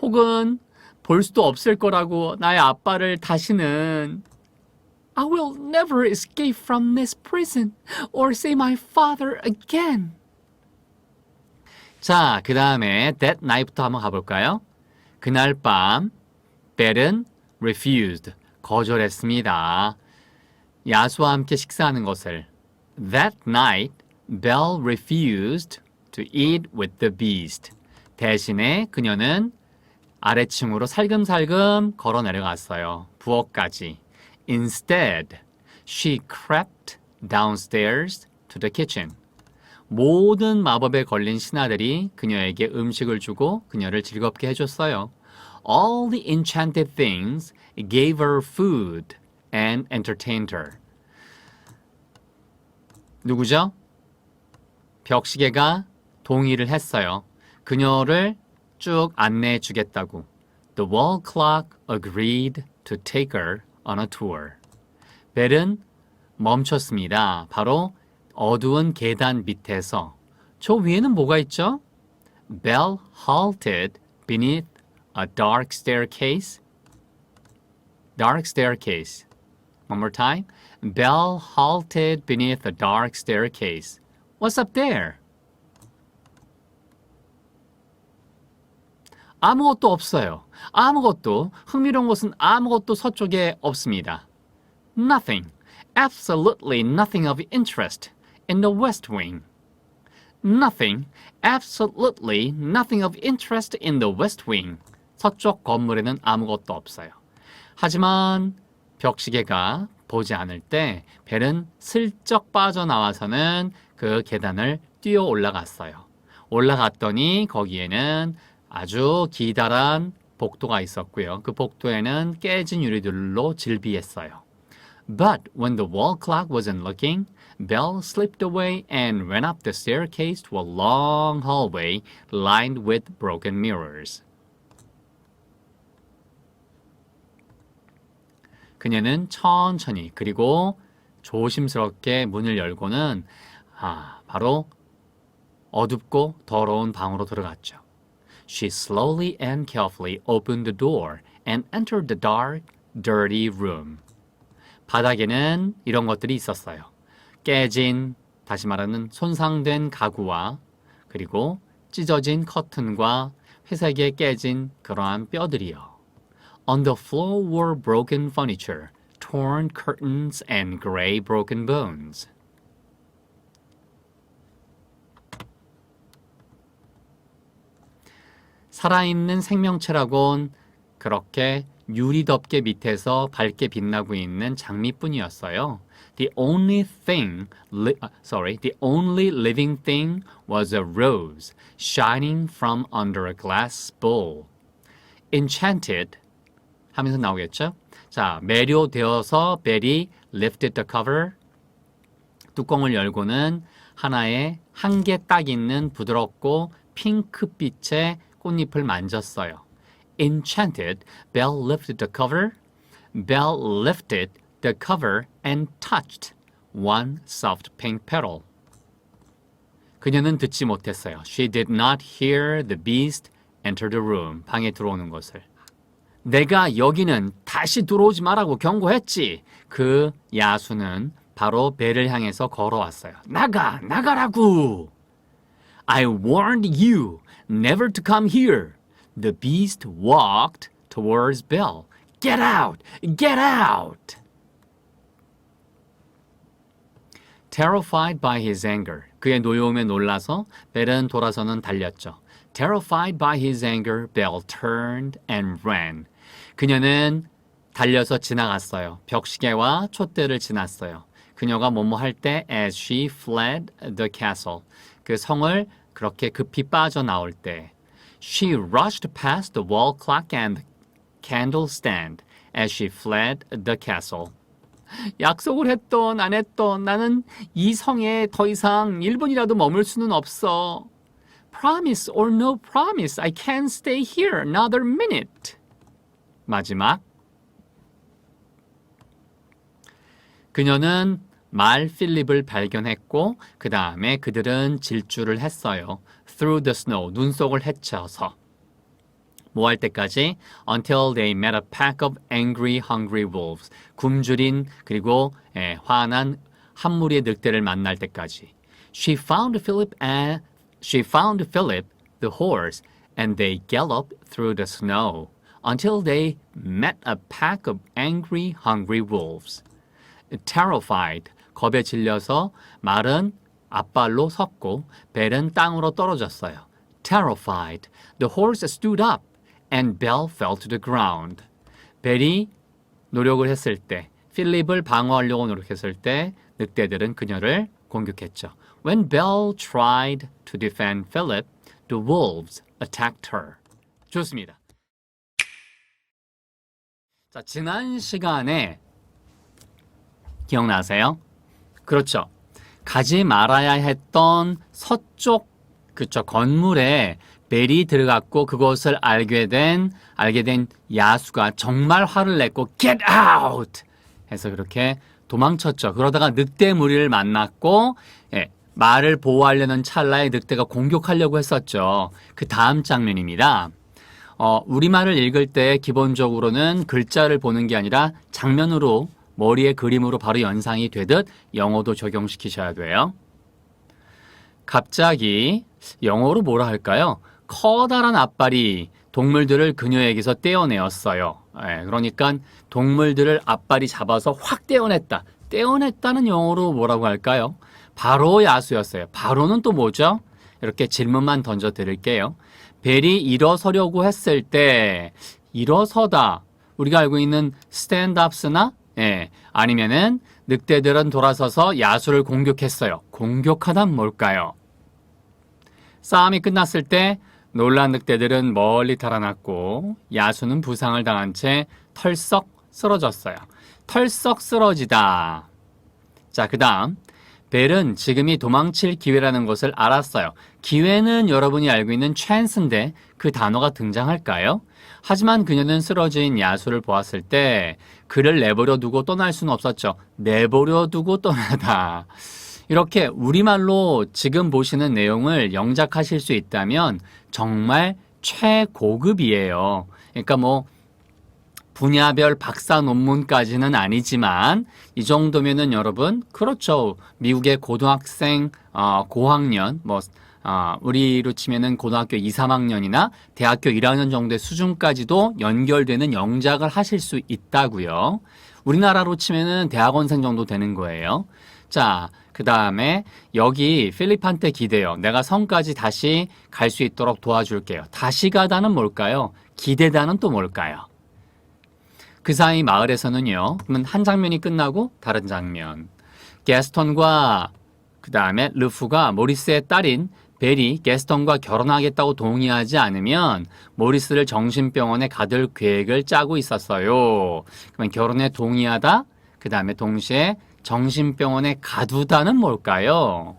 혹은 볼 수도 없을 거라고 나의 아빠를 다시는 I will never escape from this prison or see my father again. 자, 그 다음에 that night부터 한번 가볼까요? 그날 밤 벨은 refused, 거절했습니다. 야수와 함께 식사하는 것을. That night, Belle refused to eat with the beast. 대신에 그녀는 아래층으로 살금살금 걸어 내려갔어요. 부엌까지. Instead, she crept downstairs to the kitchen. 모든 마법에 걸린 신하들이 그녀에게 음식을 주고 그녀를 즐겁게 해줬어요. All the enchanted things gave her food and entertained her. 누구죠? 벽시계가 동의를 했어요. 그녀를 쭉 안내해 주겠다고. The wall clock agreed to take her on a tour. 벨은 멈췄습니다. 바로 어두운 계단 밑에서. 저 위에는 뭐가 있죠? Belle halted beneath a dark staircase. Dark staircase. One more time. Belle halted beneath a dark staircase. What's up there? 아무것도 없어요. 아무것도, 흥미로운 것은 아무것도 서쪽에 없습니다. Nothing. Absolutely nothing of interest in the West Wing. Nothing. Absolutely nothing of interest in the West Wing. 서쪽 건물에는 아무것도 없어요. 하지만 벽시계가 보지 않을 때 벨은 슬쩍 빠져나와서는 그 계단을 뛰어 올라갔어요. 올라갔더니 거기에는 아주 기다란 복도가 있었고요. 그 복도에는 깨진 유리들로 질비했어요. But when the wall clock wasn't looking, Belle slipped away and ran up the staircase to a long hallway lined with broken mirrors. 그녀는 천천히 그리고 조심스럽게 문을 열고는 바로 어둡고 더러운 방으로 들어갔죠. She slowly and carefully opened the door and entered the dark, dirty room. 바닥에는 이런 것들이 있었어요. 깨진, 다시 말하는 손상된 가구와 그리고 찢어진 커튼과 회색에 깨진 그러한 뼈들이요. On the floor were broken furniture, torn curtains, and gray broken bones. 살아있는 생명체라곤 그렇게 유리덮개 밑에서 밝게 빛나고 있는 장미뿐이었어요. The only living thing was a rose shining from under a glass bowl. Enchanted 하면서 나오겠죠? 자, 매료되어서 벨이 lifted the cover. 뚜껑을 열고는 하나의 한 개 딱 있는 부드럽고 핑크빛의 꽃잎을 만졌어요. Enchanted, Belle lifted the cover. Belle lifted the cover and touched one soft pink petal. 그녀는 듣지 못했어요. She did not hear the beast enter the room. 방에 들어오는 것을. 내가 여기는 다시 들어오지 말라고 경고했지. 그 야수는 바로 벨을 향해서 걸어왔어요. 나가라고. I warned you never to come here. The beast walked towards Belle. Get out! Get out! Terrified by his anger. 그의 노여움에 놀라서 벨은 돌아서는 달렸죠. Terrified by his anger, Belle turned and ran. 그녀는 달려서 지나갔어요. 벽시계와 촛대를 지났어요. 그녀가 뭐뭐 할 때 as she fled the castle. 그 성을 그렇게 급히 빠져나올 때 She rushed past the wall clock and the candle stand as she fled the castle. 약속을 했던 안 했던 나는 이 성에 더 이상 1분이라도 머물 수는 없어. Promise or no promise, I can't stay here another minute. 마지막 그녀는 말 필립을 발견했고 그 다음에 그들은 질주를 했어요. Through the snow, 눈 속을 헤쳐서 뭐 할 때까지? Until they met a pack of angry, hungry wolves. 굶주린 그리고 화난 한 무리의 늑대를 만날 때까지. She found Philip, the horse, and they galloped through the snow until they met a pack of angry, hungry wolves. Terrified, 겁에 질려서 말은 앞발로 섰고 벨은 땅으로 떨어졌어요. Terrified, the horse stood up and Belle fell to the ground. 벨이 노력을 했을 때, 필립을 방어하려고 노력했을 때 늑대들은 그녀를 공격했죠. When Belle tried to defend Philip, the wolves attacked her. 좋습니다. 자, 지난 시간에 기억나세요? 그렇죠. 가지 말아야 했던 서쪽 건물에 벨이 들어갔고 그것을 알게 된 야수가 정말 화를 냈고 Get out! 해서 그렇게 도망쳤죠. 그러다가 늑대 무리를 만났고 말을 보호하려는 찰나에 늑대가 공격하려고 했었죠. 그 다음 장면입니다. 우리말을 읽을 때 기본적으로는 글자를 보는 게 아니라 장면으로 머리에 그림으로 바로 연상이 되듯 영어도 적용시키셔야 돼요. 갑자기 영어로 뭐라 할까요? 커다란 앞발이 동물들을 그녀에게서 떼어내었어요. 그러니까 동물들을 앞발이 잡아서 확 떼어냈다. 떼어냈다는 영어로 뭐라고 할까요? 바로 야수였어요. 바로는 또 뭐죠? 이렇게 질문만 던져 드릴게요. 벨이 일어서려고 했을 때 일어서다. 우리가 알고 있는 스탠드업스나 아니면은 늑대들은 돌아서서 야수를 공격했어요. 공격하단 뭘까요? 싸움이 끝났을 때 놀란 늑대들은 멀리 달아났고 야수는 부상을 당한 채 털썩 쓰러졌어요. 털썩 쓰러지다. 자, 그 다음 벨은 지금이 도망칠 기회라는 것을 알았어요. 기회는 여러분이 알고 있는 chance인데 그 단어가 등장할까요? 하지만 그녀는 쓰러진 야수를 보았을 때 그를 내버려 두고 떠날 수는 없었죠. 내버려 두고 떠나다. 이렇게 우리말로 지금 보시는 내용을 영작하실 수 있다면 정말 최고급이에요. 그러니까 뭐 분야별 박사 논문까지는 아니지만 이 정도면은 여러분 그렇죠. 미국의 고등학생 고학년 우리로 치면은 고등학교 2, 3학년이나 대학교 1학년 정도의 수준까지도 연결되는 영작을 하실 수 있다고요. 우리나라로 치면은 대학원생 정도 되는 거예요. 자, 그 다음에 여기 필립한테 기대요. 내가 성까지 다시 갈 수 있도록 도와줄게요. 다시 가다는 뭘까요? 기대다는 또 뭘까요? 그 사이 마을에서는요. 그러면 한 장면이 끝나고 다른 장면. 게스턴과 그 다음에 르프가 모리스의 딸인 벨이 게스턴과 결혼하겠다고 동의하지 않으면 모리스를 정신병원에 가둘 계획을 짜고 있었어요. 그러면 결혼에 동의하다, 그 다음에 동시에 정신병원에 가두다는 뭘까요?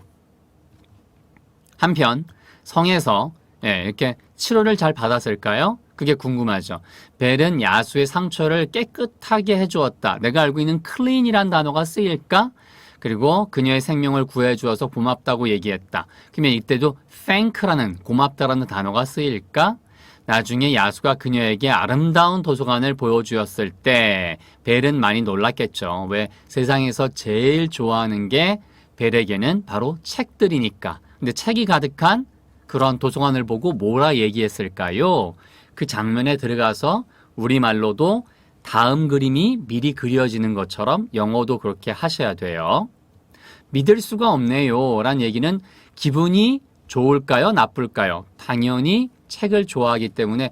한편 성에서 이렇게 치료를 잘 받았을까요? 그게 궁금하죠. 벨은 야수의 상처를 깨끗하게 해주었다. 내가 알고 있는 clean이란 단어가 쓰일까? 그리고 그녀의 생명을 구해주어서 고맙다고 얘기했다. 그러면 이때도 thank라는 고맙다라는 단어가 쓰일까? 나중에 야수가 그녀에게 아름다운 도서관을 보여주었을 때 벨은 많이 놀랐겠죠. 왜? 세상에서 제일 좋아하는 게 벨에게는 바로 책들이니까. 근데 책이 가득한 그런 도서관을 보고 뭐라 얘기했을까요? 그 장면에 들어가서 우리말로도 다음 그림이 미리 그려지는 것처럼 영어도 그렇게 하셔야 돼요. 믿을 수가 없네요 란 얘기는 기분이 좋을까요? 나쁠까요? 당연히 책을 좋아하기 때문에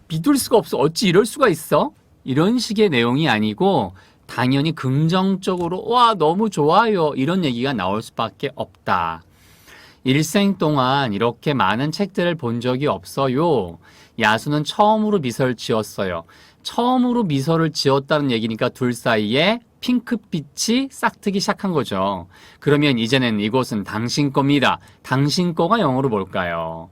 믿을 수가 없어. 어찌 이럴 수가 있어? 이런 식의 내용이 아니고 당연히 긍정적으로 와 너무 좋아요 이런 얘기가 나올 수밖에 없다. 일생 동안 이렇게 많은 책들을 본 적이 없어요. 야수는 처음으로 미소를 지었어요. 처음으로 미소를 지었다는 얘기니까 둘 사이에 핑크빛이 싹트기 시작한 거죠. 그러면 이제는 이곳은 당신 겁니다. 당신 거가 영어로 뭘까요?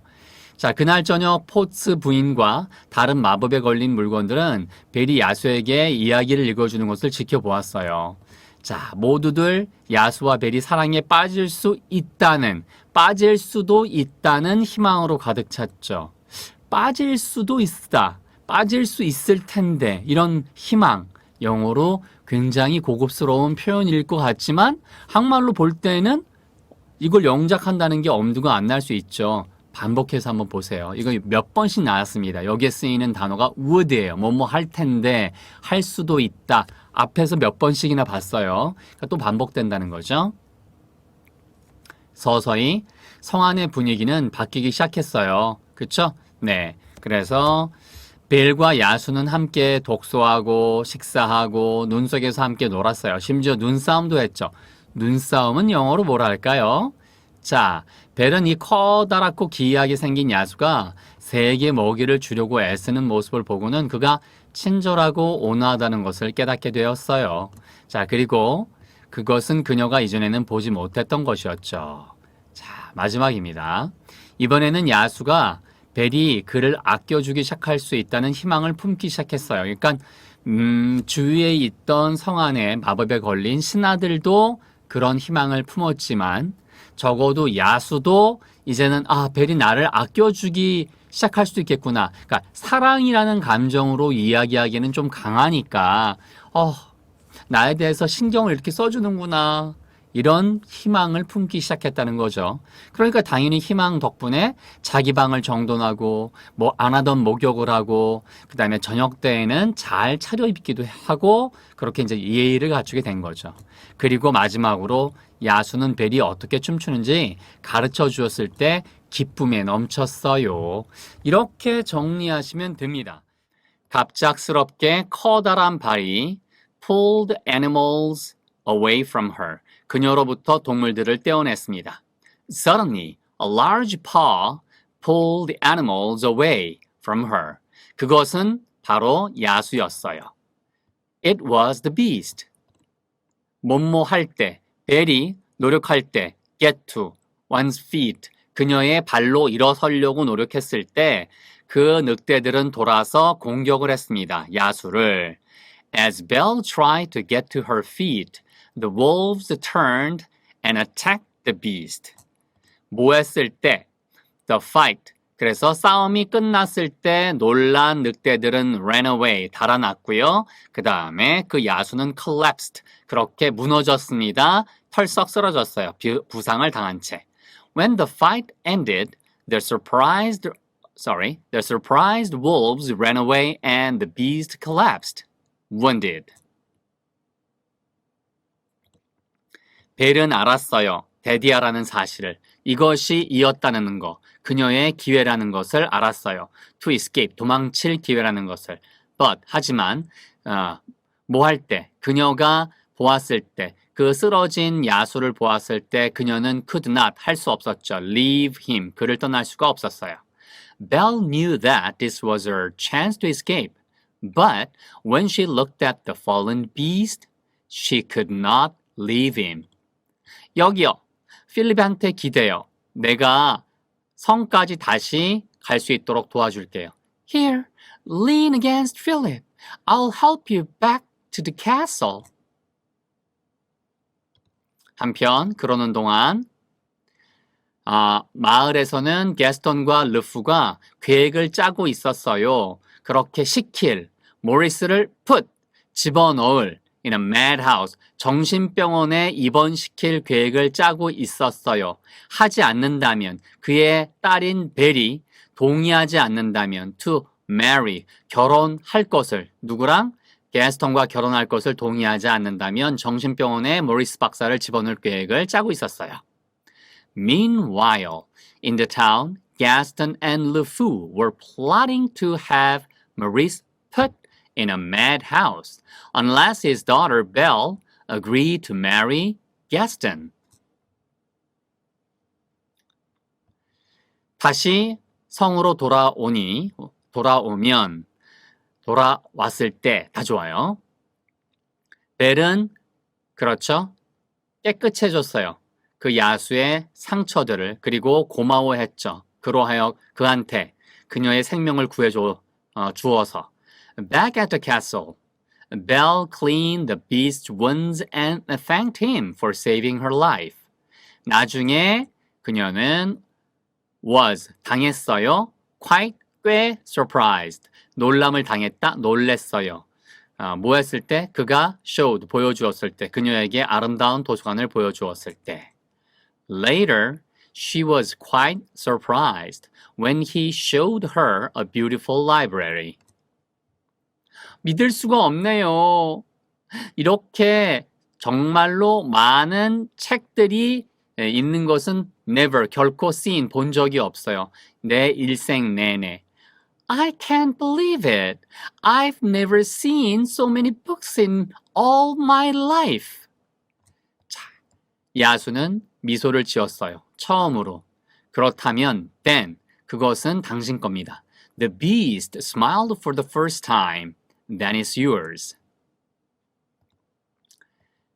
자, 그날 저녁 포츠 부인과 다른 마법에 걸린 물건들은 벨이 야수에게 이야기를 읽어주는 것을 지켜보았어요. 자, 모두들 야수와 벨이 사랑에 빠질 수도 있다는 희망으로 가득 찼죠. 빠질 수도 있다. 빠질 수 있을 텐데 이런 희망, 영어로 굉장히 고급스러운 표현일 것 같지만 한말로 볼 때는 이걸 영작한다는 게 엄두가 안 날 수 있죠. 반복해서 한번 보세요. 이거 몇 번씩 나왔습니다. 여기에 쓰이는 단어가 would예요. 뭐뭐 할 텐데, 할 수도 있다. 앞에서 몇 번씩이나 봤어요. 그러니까 또 반복된다는 거죠. 서서히 성 안의 분위기는 바뀌기 시작했어요. 그쵸? 네. 그래서 벨과 야수는 함께 독서하고 식사하고 눈 속에서 함께 놀았어요. 심지어 눈싸움도 했죠. 눈싸움은 영어로 뭐라 할까요? 자, 벨은 이 커다랗고 기이하게 생긴 야수가 새에게 먹이를 주려고 애쓰는 모습을 보고는 그가 친절하고 온화하다는 것을 깨닫게 되었어요. 자, 그리고 그것은 그녀가 이전에는 보지 못했던 것이었죠. 자, 마지막입니다. 이번에는 야수가 벨이 그를 아껴주기 시작할 수 있다는 희망을 품기 시작했어요. 그러니까 주위에 있던 성 안에 마법에 걸린 신하들도 그런 희망을 품었지만 적어도 야수도 이제는 벨이 나를 아껴주기 시작할 수도 있겠구나. 그러니까 사랑이라는 감정으로 이야기하기에는 좀 강하니까 나에 대해서 신경을 이렇게 써주는구나. 이런 희망을 품기 시작했다는 거죠. 그러니까 당연히 희망 덕분에 자기 방을 정돈하고 뭐 안 하던 목욕을 하고 그다음에 저녁 때에는 잘 차려입기도 하고 그렇게 이제 예의를 갖추게 된 거죠. 그리고 마지막으로 야수는 벨이 어떻게 춤추는지 가르쳐 주었을 때 기쁨에 넘쳤어요. 이렇게 정리하시면 됩니다. 갑작스럽게 커다란 발이 pulled animals away from her. 그녀로부터 동물들을 떼어냈습니다. Suddenly, a large paw pulled the animals away from her. 그것은 바로 야수였어요. It was the beast. 뭐뭐 할 때, 벨이 노력할 때, get to, one's feet. 그녀의 발로 일어서려고 노력했을 때 그 늑대들은 돌아서 공격을 했습니다. 야수를. As Belle tried to get to her feet, the wolves turned and attacked the beast. 뭐 했을 때? The fight. 그래서 싸움이 끝났을 때 놀란 늑대들은 ran away, 달아났고요. 그 다음에 그 야수는 collapsed, 그렇게 무너졌습니다. 털썩 쓰러졌어요. 부상을 당한 채. When the fight ended, the surprised wolves ran away and the beast collapsed, wounded. 벨은 알았어요. 데디아라는 사실을. 이것이 이었다는 거. 그녀의 기회라는 것을 알았어요. To escape, 도망칠 기회라는 것을. But, 하지만 뭐 할 때, 그녀가 보았을 때, 그 쓰러진 야수를 보았을 때 그녀는 could not, 할 수 없었죠. Leave him, 그를 떠날 수가 없었어요. Belle knew that this was her chance to escape. But when she looked at the fallen beast, she could not leave him. 여기요. 필립한테 기대요. 내가 성까지 다시 갈 수 있도록 도와줄게요. Here, lean against Philip. I'll help you back to the castle. 한편 그러는 동안 마을에서는 게스턴과 르프가 계획을 짜고 있었어요. 그렇게 시킬, 모리스를 put, 집어넣을 in a madhouse, 정신병원에 입원시킬 계획을 짜고 있었어요. 하지 않는다면, 그의 딸인 벨이 동의하지 않는다면 to marry, 결혼할 것을, 누구랑? 게스턴과 결혼할 것을 동의하지 않는다면 정신병원에 모리스 박사를 집어넣을 계획을 짜고 있었어요. Meanwhile, in the town, Gaston and Le Fou were plotting to have Maurice put in a madhouse unless his daughter Belle agreed to marry Gaston. 다시 성으로 돌아왔을 때 다 좋아요. 벨은 그렇죠. 깨끗해졌어요. 그 야수의 상처들을 그리고 고마워했죠. 그로하여 그한테 그녀의 생명을 주어서. Back at the castle, Belle cleaned the beast's wounds and thanked him for saving her life. 나중에 그녀는 당했어요. Quite, 꽤 surprised. 놀람을 당했다, 놀랬어요. 뭐 했을 때? 그가 showed, 보여주었을 때. 그녀에게 아름다운 도서관을 보여주었을 때. Later, she was quite surprised when he showed her a beautiful library. 믿을 수가 없네요. 이렇게 정말로 많은 책들이 있는 것은 never, 결코 seen, 본 적이 없어요. 내 일생 내내. I can't believe it. I've never seen so many books in all my life. 자, 야수는 미소를 지었어요. 처음으로. 그렇다면 then, 그것은 당신 겁니다. The beast smiled for the first time. Then it's yours.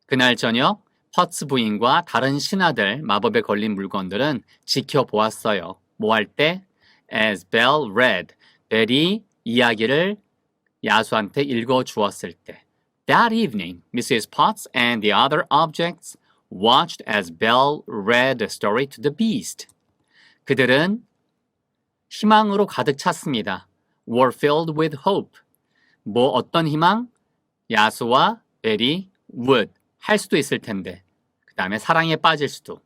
그날 저녁 퍼츠 부인과 다른 신하들, 마법에 걸린 물건들은 지켜보았어요. 뭐 할 때? As Belle read. 벨이 이야기를 야수한테 읽어주었을 때. That evening, Mrs. Potts and the other objects watched as Belle read the story to the beast. 그들은 희망으로 가득 찼습니다. Were filled with hope. 어떤 희망? 야수와 벨이 would 할 수도 있을 텐데 그 다음에 사랑에 빠질 수도.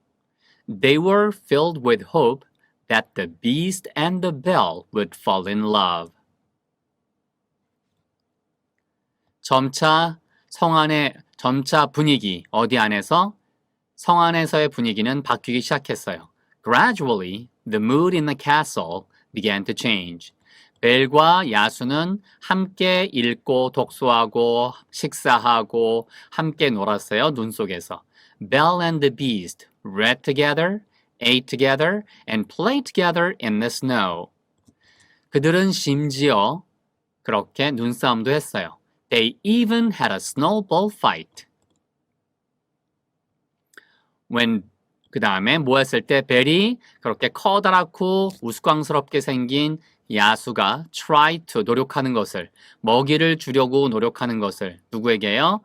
They were filled with hope that the beast and the bell would fall in love. 점차 분위기 어디 안에서 성 안에서의 분위기는 바뀌기 시작했어요. Gradually, the mood in the castle began to change. 벨과 야수는 함께 읽고 독서하고 식사하고 함께 놀았어요. 눈 속에서. Belle and the Beast read together, ate together, and played together in the snow. 그들은 심지어 그렇게 눈싸움도 했어요. They even had a snowball fight. 그 다음에 뭐 했을 때 벨이 그렇게 커다랗고 우스꽝스럽게 생긴 야수가 try to 노력하는 것을 먹이를 주려고 노력하는 것을 누구에게요?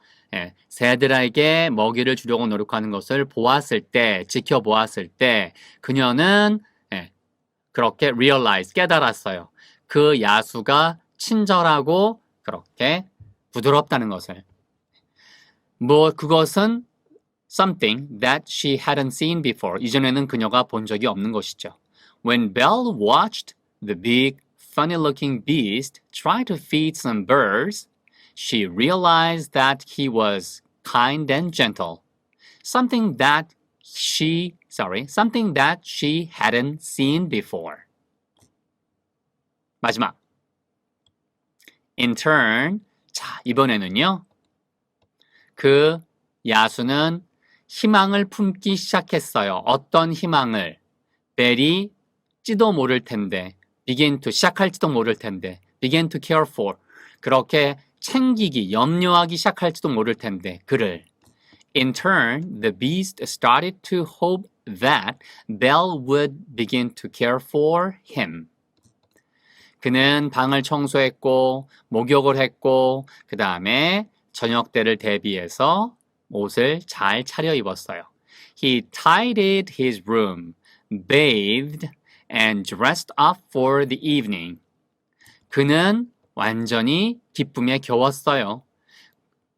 새들에게 먹이를 주려고 노력하는 것을 보았을 때 지켜보았을 때 그녀는 그렇게 realize 깨달았어요. 그 야수가 친절하고 그렇게 부드럽다는 것을. 그것은 something that she hadn't seen before. 이전에는 그녀가 본 적이 없는 것이죠. When Belle watched the big, funny-looking beast try to feed some birds, she realized that he was kind and gentle. Something that she hadn't seen before. 마지막. In turn, 자, 이번에는요. 그 야수는 희망을 품기 시작했어요. 어떤 희망을? 벨이 지도 모를 텐데, 시작할지도 모를 텐데, begin to care for. 그렇게 챙기기, 염려하기 시작할지도 모를 텐데, 그를. In turn, the beast started to hope that Belle would begin to care for him. 그는 방을 청소했고, 목욕을 했고, 그 다음에 저녁 때를 대비해서 옷을 잘 차려입었어요. He tidied his room, bathed, and dressed up for the evening. 그는 완전히 기쁨에 겨웠어요.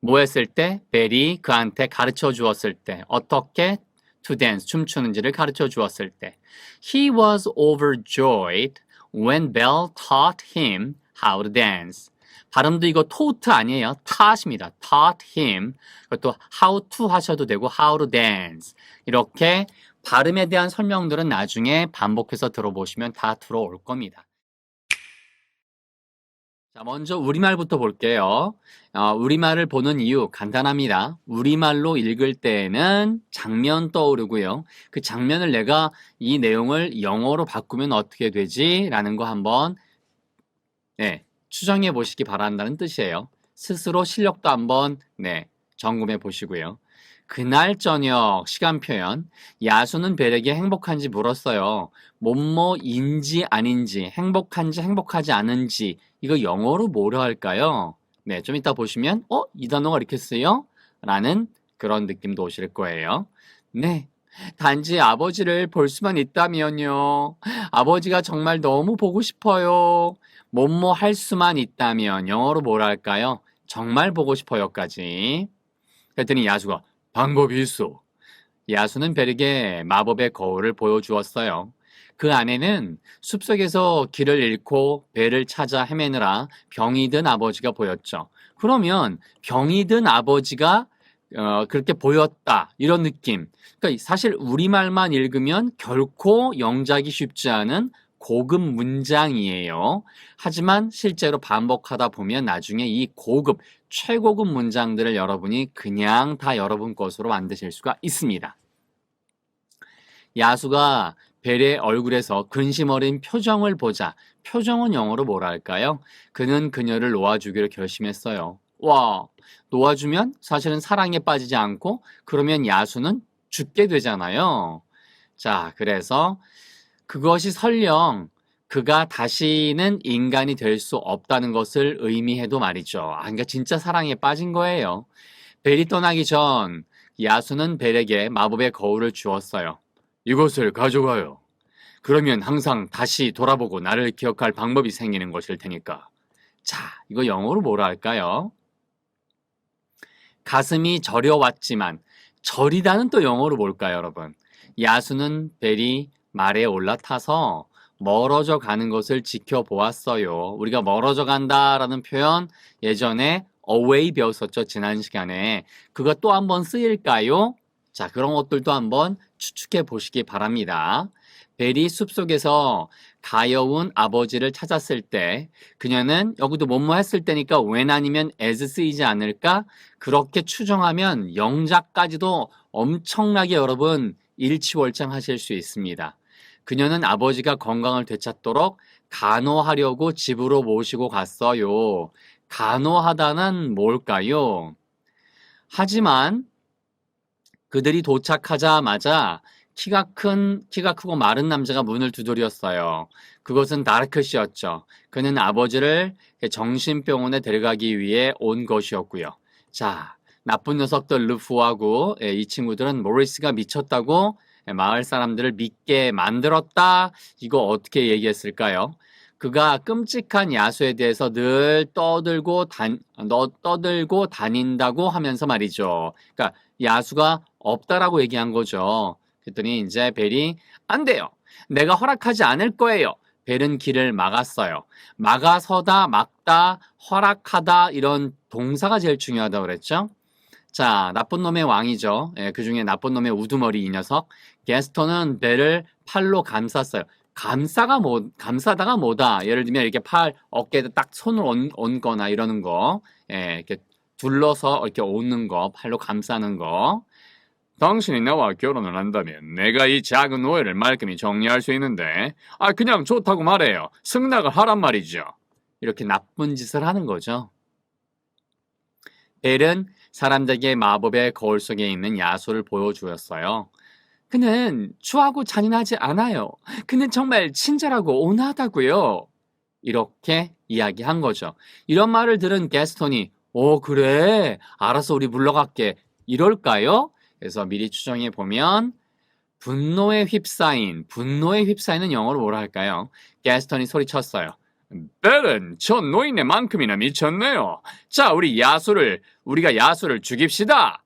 뭐 했을 때? 벨이 그한테 가르쳐 주었을 때. 어떻게 to dance, 춤추는지를 가르쳐 주었을 때. He was overjoyed when Belle taught him how to dance. 발음도 이거 taught 아니에요. taught입니다. taught him. 그것도 how to 하셔도 되고 how to dance. 이렇게 발음에 대한 설명들은 나중에 반복해서 들어보시면 다 들어올 겁니다. 자, 먼저 우리말부터 볼게요. 우리말을 보는 이유 간단합니다. 우리말로 읽을 때에는 장면 떠오르고요. 그 장면을 내가 이 내용을 영어로 바꾸면 어떻게 되지? 라는 거 한번 추정해 보시기 바란다는 뜻이에요. 스스로 실력도 한번 점검해 보시고요. 그날 저녁 시간 표현. 야수는 벨에게 행복한지 물었어요. 뭐뭐인지 아닌지, 행복한지 행복하지 않은지 이거 영어로 뭐라 할까요? 좀 이따 보시면 이 단어가 이렇게 쓰여? 라는 그런 느낌도 오실 거예요. 단지 아버지를 볼 수만 있다면요. 아버지가 정말 너무 보고 싶어요. 뭐뭐 할 수만 있다면 영어로 뭐라 할까요? 정말 보고 싶어요까지. 그랬더니 야수가 방법이 있어. 야수는 벨에게 마법의 거울을 보여주었어요. 그 안에는 숲속에서 길을 잃고 벨을 찾아 헤매느라 병이 든 아버지가 보였죠. 그러면 병이 든 아버지가 그렇게 보였다 이런 느낌. 그러니까 사실 우리말만 읽으면 결코 영작이 쉽지 않은 고급 문장이에요. 하지만 실제로 반복하다 보면 나중에 이 고급, 최고급 문장들을 여러분이 그냥 다 여러분 것으로 만드실 수가 있습니다. 야수가 벨의 얼굴에서 근심 어린 표정을 보자. 표정은 영어로 뭐라 할까요? 그는 그녀를 놓아주기로 결심했어요. 와, 놓아주면 사실은 사랑에 빠지지 않고 그러면 야수는 죽게 되잖아요. 자, 그래서 그것이 설령 그가 다시는 인간이 될 수 없다는 것을 의미해도 말이죠. 그러니까 진짜 사랑에 빠진 거예요. 벨이 떠나기 전 야수는 벨에게 마법의 거울을 주었어요. 이것을 가져가요. 그러면 항상 다시 돌아보고 나를 기억할 방법이 생기는 것일 테니까. 자, 이거 영어로 뭐라 할까요? 가슴이 저려왔지만 저리다는 또 영어로 뭘까요, 여러분? 야수는 벨이 말에 올라타서 멀어져 가는 것을 지켜보았어요. 우리가 멀어져 간다라는 표현 예전에 away 배웠었죠, 지난 시간에. 그거 또 한번 쓰일까요? 자, 그런 것들도 한번 추측해 보시기 바랍니다. 벨이 숲속에서 가여운 아버지를 찾았을 때 그녀는 여기도 뭐뭐 했을 때니까 when 아니면 as 쓰이지 않을까? 그렇게 추정하면 영작까지도 엄청나게 여러분 일치월장하실 수 있습니다. 그녀는 아버지가 건강을 되찾도록 간호하려고 집으로 모시고 갔어요. 간호하다는 뭘까요? 하지만 그들이 도착하자마자 키가 크고 마른 남자가 문을 두드렸어요. 그것은 다르크 씨였죠. 그는 아버지를 정신병원에 데려가기 위해 온 것이었고요. 자, 나쁜 녀석들 르프하고 이 친구들은 모리스가 미쳤다고 마을 사람들을 믿게 만들었다. 이거 어떻게 얘기했을까요? 그가 끔찍한 야수에 대해서 늘 떠들고 다닌다고 하면서 말이죠. 그러니까 야수가 없다라고 얘기한 거죠. 그랬더니 이제 벨이 안 돼요. 내가 허락하지 않을 거예요. 벨은 길을 막았어요. 막아서다, 막다, 허락하다 이런 동사가 제일 중요하다고 그랬죠. 자, 나쁜 놈의 왕이죠. 그 중에 나쁜 놈의 우두머리 이 녀석. 게스턴은 벨을 팔로 감쌌어요. 감싸다가 뭐다. 예를 들면 이렇게 어깨에다 딱 손을 얹거나 이러는 거. 이렇게 둘러서 이렇게 얹는 거. 팔로 감싸는 거. 당신이 나와 결혼을 한다면 내가 이 작은 오해를 말끔히 정리할 수 있는데 그냥 좋다고 말해요. 승낙을 하란 말이죠. 이렇게 나쁜 짓을 하는 거죠. 벨은 사람들에게 마법의 거울 속에 있는 야수를 보여주었어요. 그는 추하고 잔인하지 않아요. 그는 정말 친절하고 온화하다고요. 이렇게 이야기한 거죠. 이런 말을 들은 게스턴이 그래 알았어 우리 물러갈게 이럴까요? 그래서 미리 추정해 보면 분노에 휩싸이는 영어로 뭐라 할까요? 게스턴이 소리쳤어요. 벨은 저 노인네만큼이나 미쳤네요. 자, 우리가 야수를 죽입시다.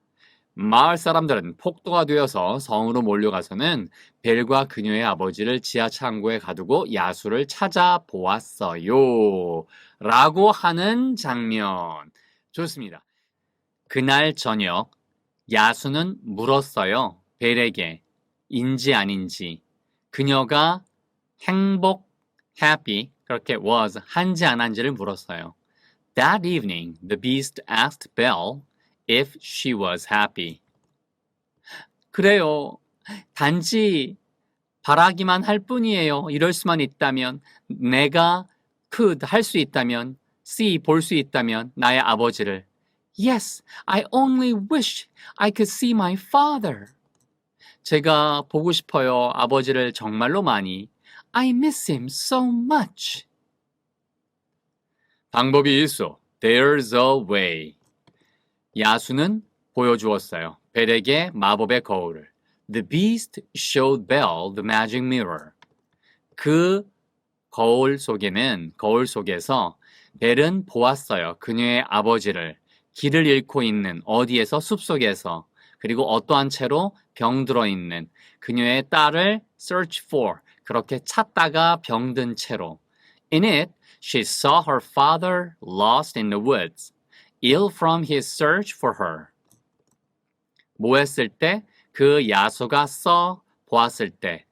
마을 사람들은 폭도가 되어서 성으로 몰려가서는 벨과 그녀의 아버지를 지하 창고에 가두고 야수를 찾아보았어요. 라고 하는 장면. 좋습니다. 그날 저녁 야수는 물었어요. 벨에게 인지 아닌지. 그녀가 happy 그렇게 was 한지 안 한지를 물었어요. That evening, the beast asked Belle if she was happy. 그래요. 단지 바라기만 할 뿐이에요. 이럴 수만 있다면, 내가 could 할 수 있다면, 볼 수 있다면 나의 아버지를. Yes, I only wish I could see my father. 제가 보고 싶어요. 아버지를 정말로 많이. I miss him so much. 방법이 있어. There's a way. 야수는 보여주었어요. 벨에게 마법의 거울을. The beast showed Belle the magic mirror. 그 거울 속에서 벨은 보았어요. 그녀의 아버지를. 길을 잃고 있는 어디에서 숲속에서 그리고 어떠한 채로 병들어 있는 그녀의 딸을 search for 그렇게 찾다가 병든 채로 In it, she saw her father lost in the woods, ill from his search for her. 뭐 했을 때? 그 야수가 보았을 때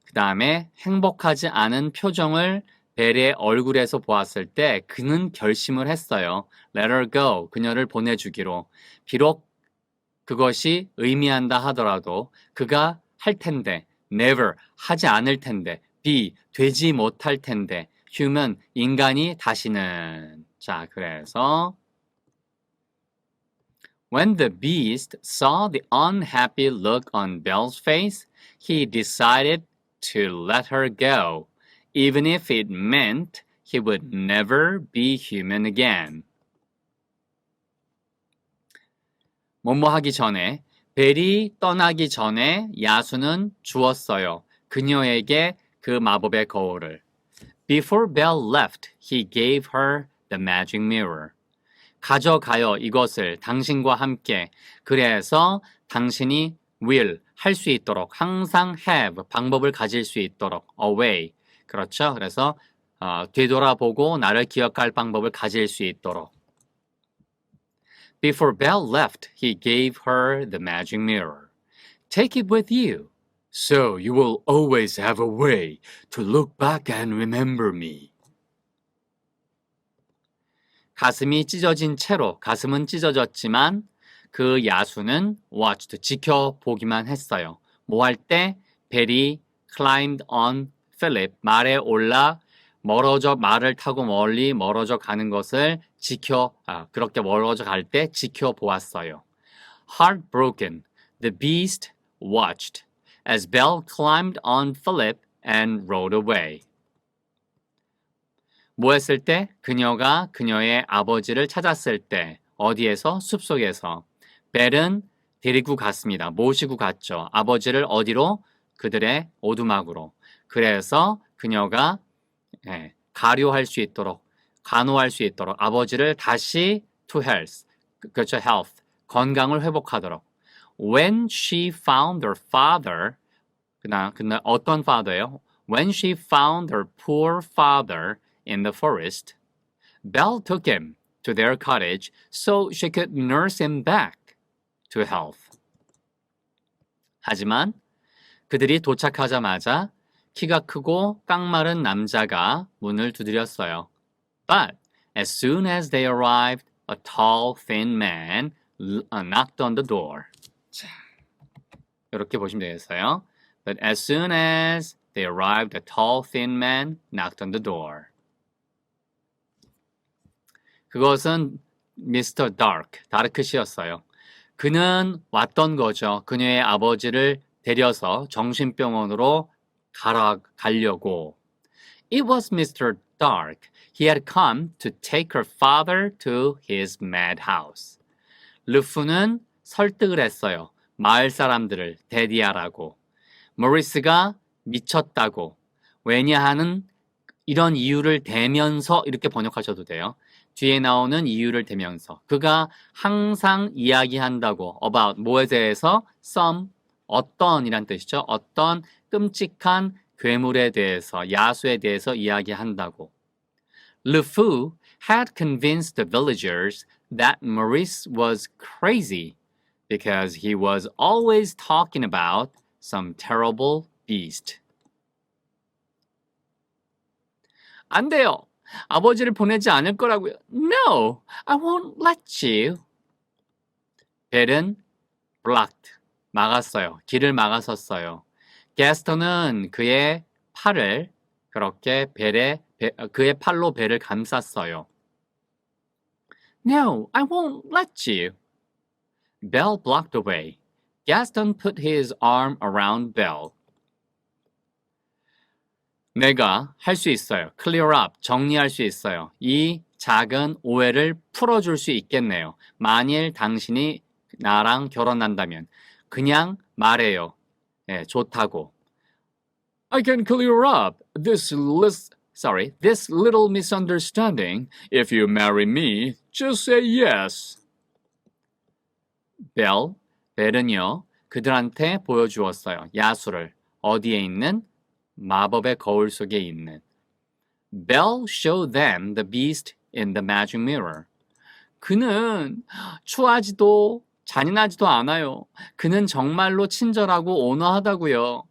그 다음에 행복하지 않은 표정을 벨의 얼굴에서 보았을 때 그는 결심을 했어요. Let her go. 그녀를 보내주기로. 비록 그것이 의미한다 하더라도 그가 할 텐데 never 하지 않을 텐데 be 되지 못할 텐데 human 인간이 다시는 자 그래서 When the beast saw the unhappy look on Belle's face, he decided to let her go, even if it meant he would never be human again. 뭐뭐 하기 전에, 벨이 떠나기 전에 야수는 주었어요. 그녀에게 그 마법의 거울을. Before Belle left, he gave her the magic mirror. 가져가요. 이것을 당신과 함께. 그래서 당신이 will 할 수 있도록 항상 have 방법을 가질 수 있도록 away. 그렇죠? 그래서 되돌아보고 나를 기억할 방법을 가질 수 있도록. Before Belle left, he gave her the magic mirror. Take it with you, so you will always have a way to look back and remember me. 가슴이 찢어진 채로, 가슴은 찢어졌지만 그 야수는 watched, 지켜보기만 했어요. 뭐 할 때? 벨이 climbed on Philip, 말에 올라 말을 타고 멀리 멀어져 가는 것을 그렇게 멀어져 갈 때 지켜보았어요. Heartbroken, the beast watched as Belle climbed on Philip and rode away. 뭐 했을 때? 그녀가 그녀의 아버지를 찾았을 때 어디에서? 숲속에서. 벨은 데리고 갔습니다. 모시고 갔죠. 아버지를 어디로? 그들의 오두막으로. 그래서 그녀가 가료할 수 있도록, 간호할 수 있도록 아버지를 다시 to health, 그렇죠, health, 건강을 회복하도록. When she found her father, 근데 어떤 father예요? When she found her poor father in the forest, Belle took him to their cottage so she could nurse him back to health. 하지만 그들이 도착하자마자 키가 크고 깡마른 남자가 문을 두드렸어요. But as soon as they arrived, a tall, thin man knocked on the door. 자, 이렇게 보시면 되겠어요. But as soon as they arrived, a tall, thin man knocked on the door. 그것은 Mr. Dark, 다르크시였어요. 그는 왔던 거죠. 그녀의 아버지를 데려서 정신병원으로 가려고. It was Mr. Dark. He had come to take her father to his madhouse. 르프는 설득을 했어요. 마을 사람들을 데디하라고. 모리스가 미쳤다고. 왜냐하는 이런 이유를 대면서 이렇게 번역하셔도 돼요. 뒤에 나오는 이유를 대면서. 그가 항상 이야기한다고. about 뭐에 대해서? some 어떤이란 뜻이죠. 어떤 끔찍한 괴물에 대해서, 야수에 대해서 이야기한다고. Le Fou had convinced the villagers that Maurice was crazy because he was always talking about some terrible beast. 안 돼요. 아버지를 보내지 않을 거라고요. No, I won't let you. 벨은 blocked, 막았어요. 길을 막았었어요. 게스턴은 그의 팔을 그렇게 그의 팔로 벨을 감쌌어요. No, I won't let you. Belle blocked away. Gaston put his arm around Belle. 내가 할 수 있어요. Clear up, 정리할 수 있어요. 이 작은 오해를 풀어줄 수 있겠네요. 만일 당신이 나랑 결혼한다면 그냥 말해요. 네, 좋다고. I can clear up this little misunderstanding. If you marry me, just say yes. 벨은요, 그들한테 보여주었어요. 야수를. 어디에 있는? 마법의 거울 속에 있는. Belle showed them the beast in the magic mirror. 그는 추하지도 잔인하지도 않아요. 그는 정말로 친절하고 온화하다고요.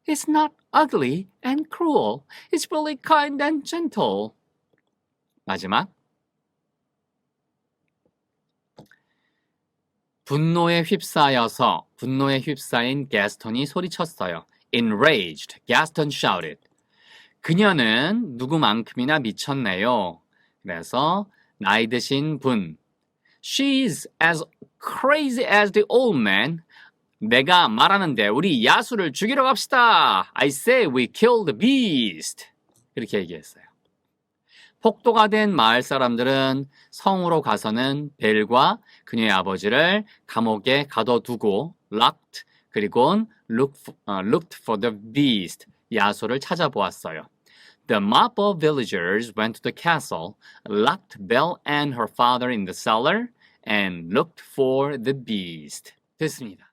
It's not ugly and cruel. It's really kind and gentle. 마지막. 분노에 휩싸인 게스턴이 소리쳤어요. Enraged, Gaston shouted. 그녀는 누구만큼이나 미쳤네요. 그래서 나이 드신 분. She's as crazy as the old man. 내가 말하는데 우리 야수를 죽이러 갑시다. I say we kill the beast. 이렇게 얘기했어요. 폭도가 된 마을 사람들은 성으로 가서는 벨과 그녀의 아버지를 감옥에 가둬두고 locked, 그리고 looked for the beast, 야수를 찾아보았어요. The mob of villagers went to the castle, locked Belle and her father in the cellar, and looked for the beast. 됐습니다.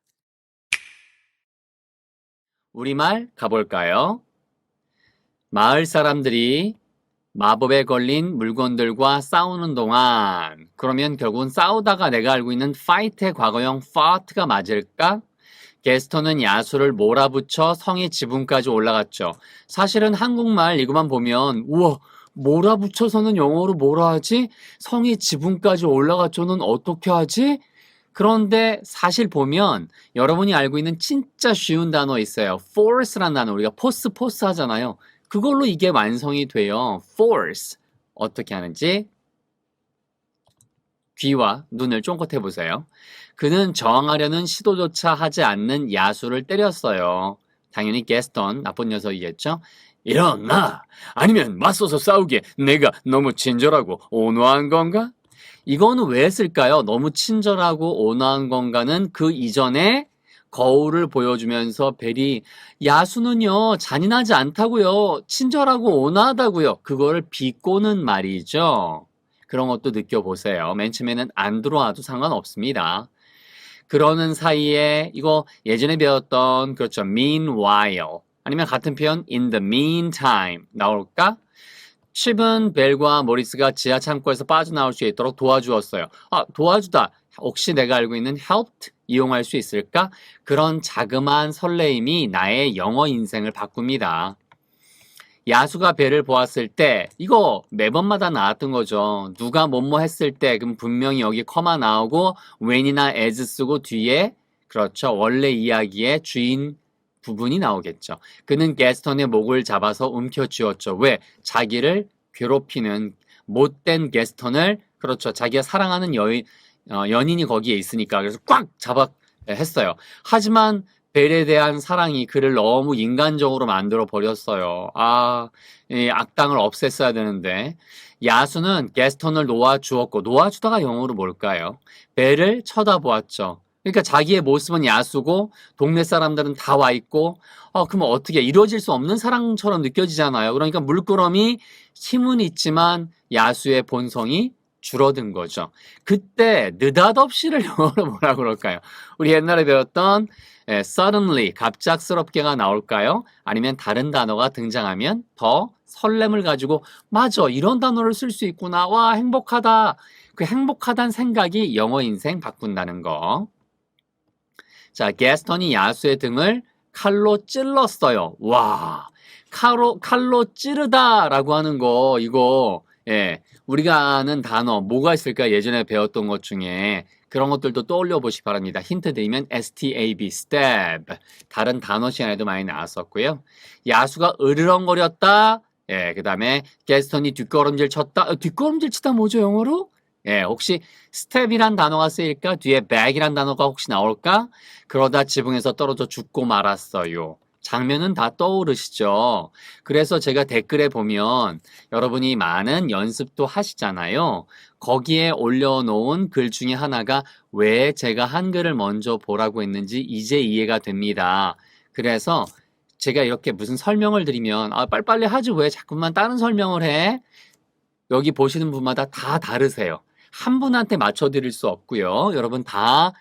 우리말 가볼까요? 마을 사람들이 마법에 걸린 물건들과 싸우는 동안 그러면 결국은 싸우다가 내가 알고 있는 fight의 과거형 fought가 맞을까? 게스턴은 야수를 몰아붙여 성의 지붕까지 올라갔죠. 사실은 한국말 이거만 보면 우와 몰아붙여서는 영어로 뭐라 하지? 성의 지붕까지 올라갔죠는 어떻게 하지? 그런데 사실 보면 여러분이 알고 있는 진짜 쉬운 단어 있어요. force라는 단어 우리가 포스 하잖아요. 그걸로 이게 완성이 돼요. force. 어떻게 하는지 귀와 눈을 쫑긋해 보세요. 그는 저항하려는 시도조차 하지 않는 야수를 때렸어요. 당연히 게스턴, 나쁜 녀석이겠죠? 일어나! 아니면 맞서서 싸우기에 내가 너무 친절하고 온화한 건가? 이거는 왜 했을까요? 너무 친절하고 온화한 건가는 그 이전에 거울을 보여주면서 벨이 야수는요 잔인하지 않다고요. 친절하고 온화하다고요. 그거를 비꼬는 말이죠. 그런 것도 느껴보세요. 맨 처음에는 안 들어와도 상관없습니다. 그러는 사이에 이거 예전에 배웠던 그렇죠. meanwhile 아니면 같은 표현 in the meantime 나올까? 칩은 벨과 모리스가 지하 창고에서 빠져나올 수 있도록 도와주었어요. 도와주다. 혹시 내가 알고 있는 helped 이용할 수 있을까? 그런 자그마한 설레임이 나의 영어 인생을 바꿉니다. 야수가 벨을 보았을 때 이거 매번마다 나왔던 거죠. 누가 뭐뭐 했을 때 그럼 분명히 여기 커마 나오고 when이나 as 쓰고 뒤에 그렇죠. 원래 이야기의 주인 부분이 나오겠죠. 그는 게스턴의 목을 잡아서 움켜쥐었죠. 왜? 자기를 괴롭히는 못된 게스턴을 그렇죠. 자기가 사랑하는 연인이 거기에 있으니까 그래서 꽉 잡아 했어요. 하지만 벨에 대한 사랑이 그를 너무 인간적으로 만들어 버렸어요. 이 악당을 없앴어야 되는데 야수는 게스턴을 놓아주었고 놓아주다가 영어로 뭘까요? 벨을 쳐다보았죠. 그러니까 자기의 모습은 야수고 동네 사람들은 다 와 있고 그러면 어떻게 이루어질 수 없는 사랑처럼 느껴지잖아요. 그러니까 물끄러미 힘은 있지만 야수의 본성이 줄어든 거죠. 그때 느닷없이를 영어로 뭐라 그럴까요? 우리 옛날에 배웠던 suddenly 갑작스럽게가 나올까요? 아니면 다른 단어가 등장하면 더 설렘을 가지고 맞아 이런 단어를 쓸 수 있구나 와 행복하다 그 행복하다는 생각이 영어 인생 바꾼다는 거. 자, 게스턴이 야수의 등을 칼로 찔렀어요. 와, 칼로 찌르다라고 하는 거 이거 우리가 아는 단어 뭐가 있을까 예전에 배웠던 것 중에 그런 것들도 떠올려 보시기 바랍니다. 힌트 드리면 stab, stab. 다른 단어 시간에도 많이 나왔었고요. 야수가 으르렁거렸다. 그 다음에 게스턴이 뒷걸음질 쳤다. 뒷걸음질 치다 뭐죠 영어로? 혹시 step이란 단어가 쓰일까? 뒤에 bag이란 단어가 혹시 나올까? 그러다 지붕에서 떨어져 죽고 말았어요. 장면은 다 떠오르시죠? 그래서 제가 댓글에 보면 여러분이 많은 연습도 하시잖아요. 거기에 올려놓은 글 중에 하나가 왜 제가 한글을 먼저 보라고 했는지 이제 이해가 됩니다. 그래서 제가 이렇게 무슨 설명을 드리면 빨리빨리 하지 왜 자꾸만 다른 설명을 해? 여기 보시는 분마다 다 다르세요. 한 분한테 맞춰드릴 수 없고요. 여러분 다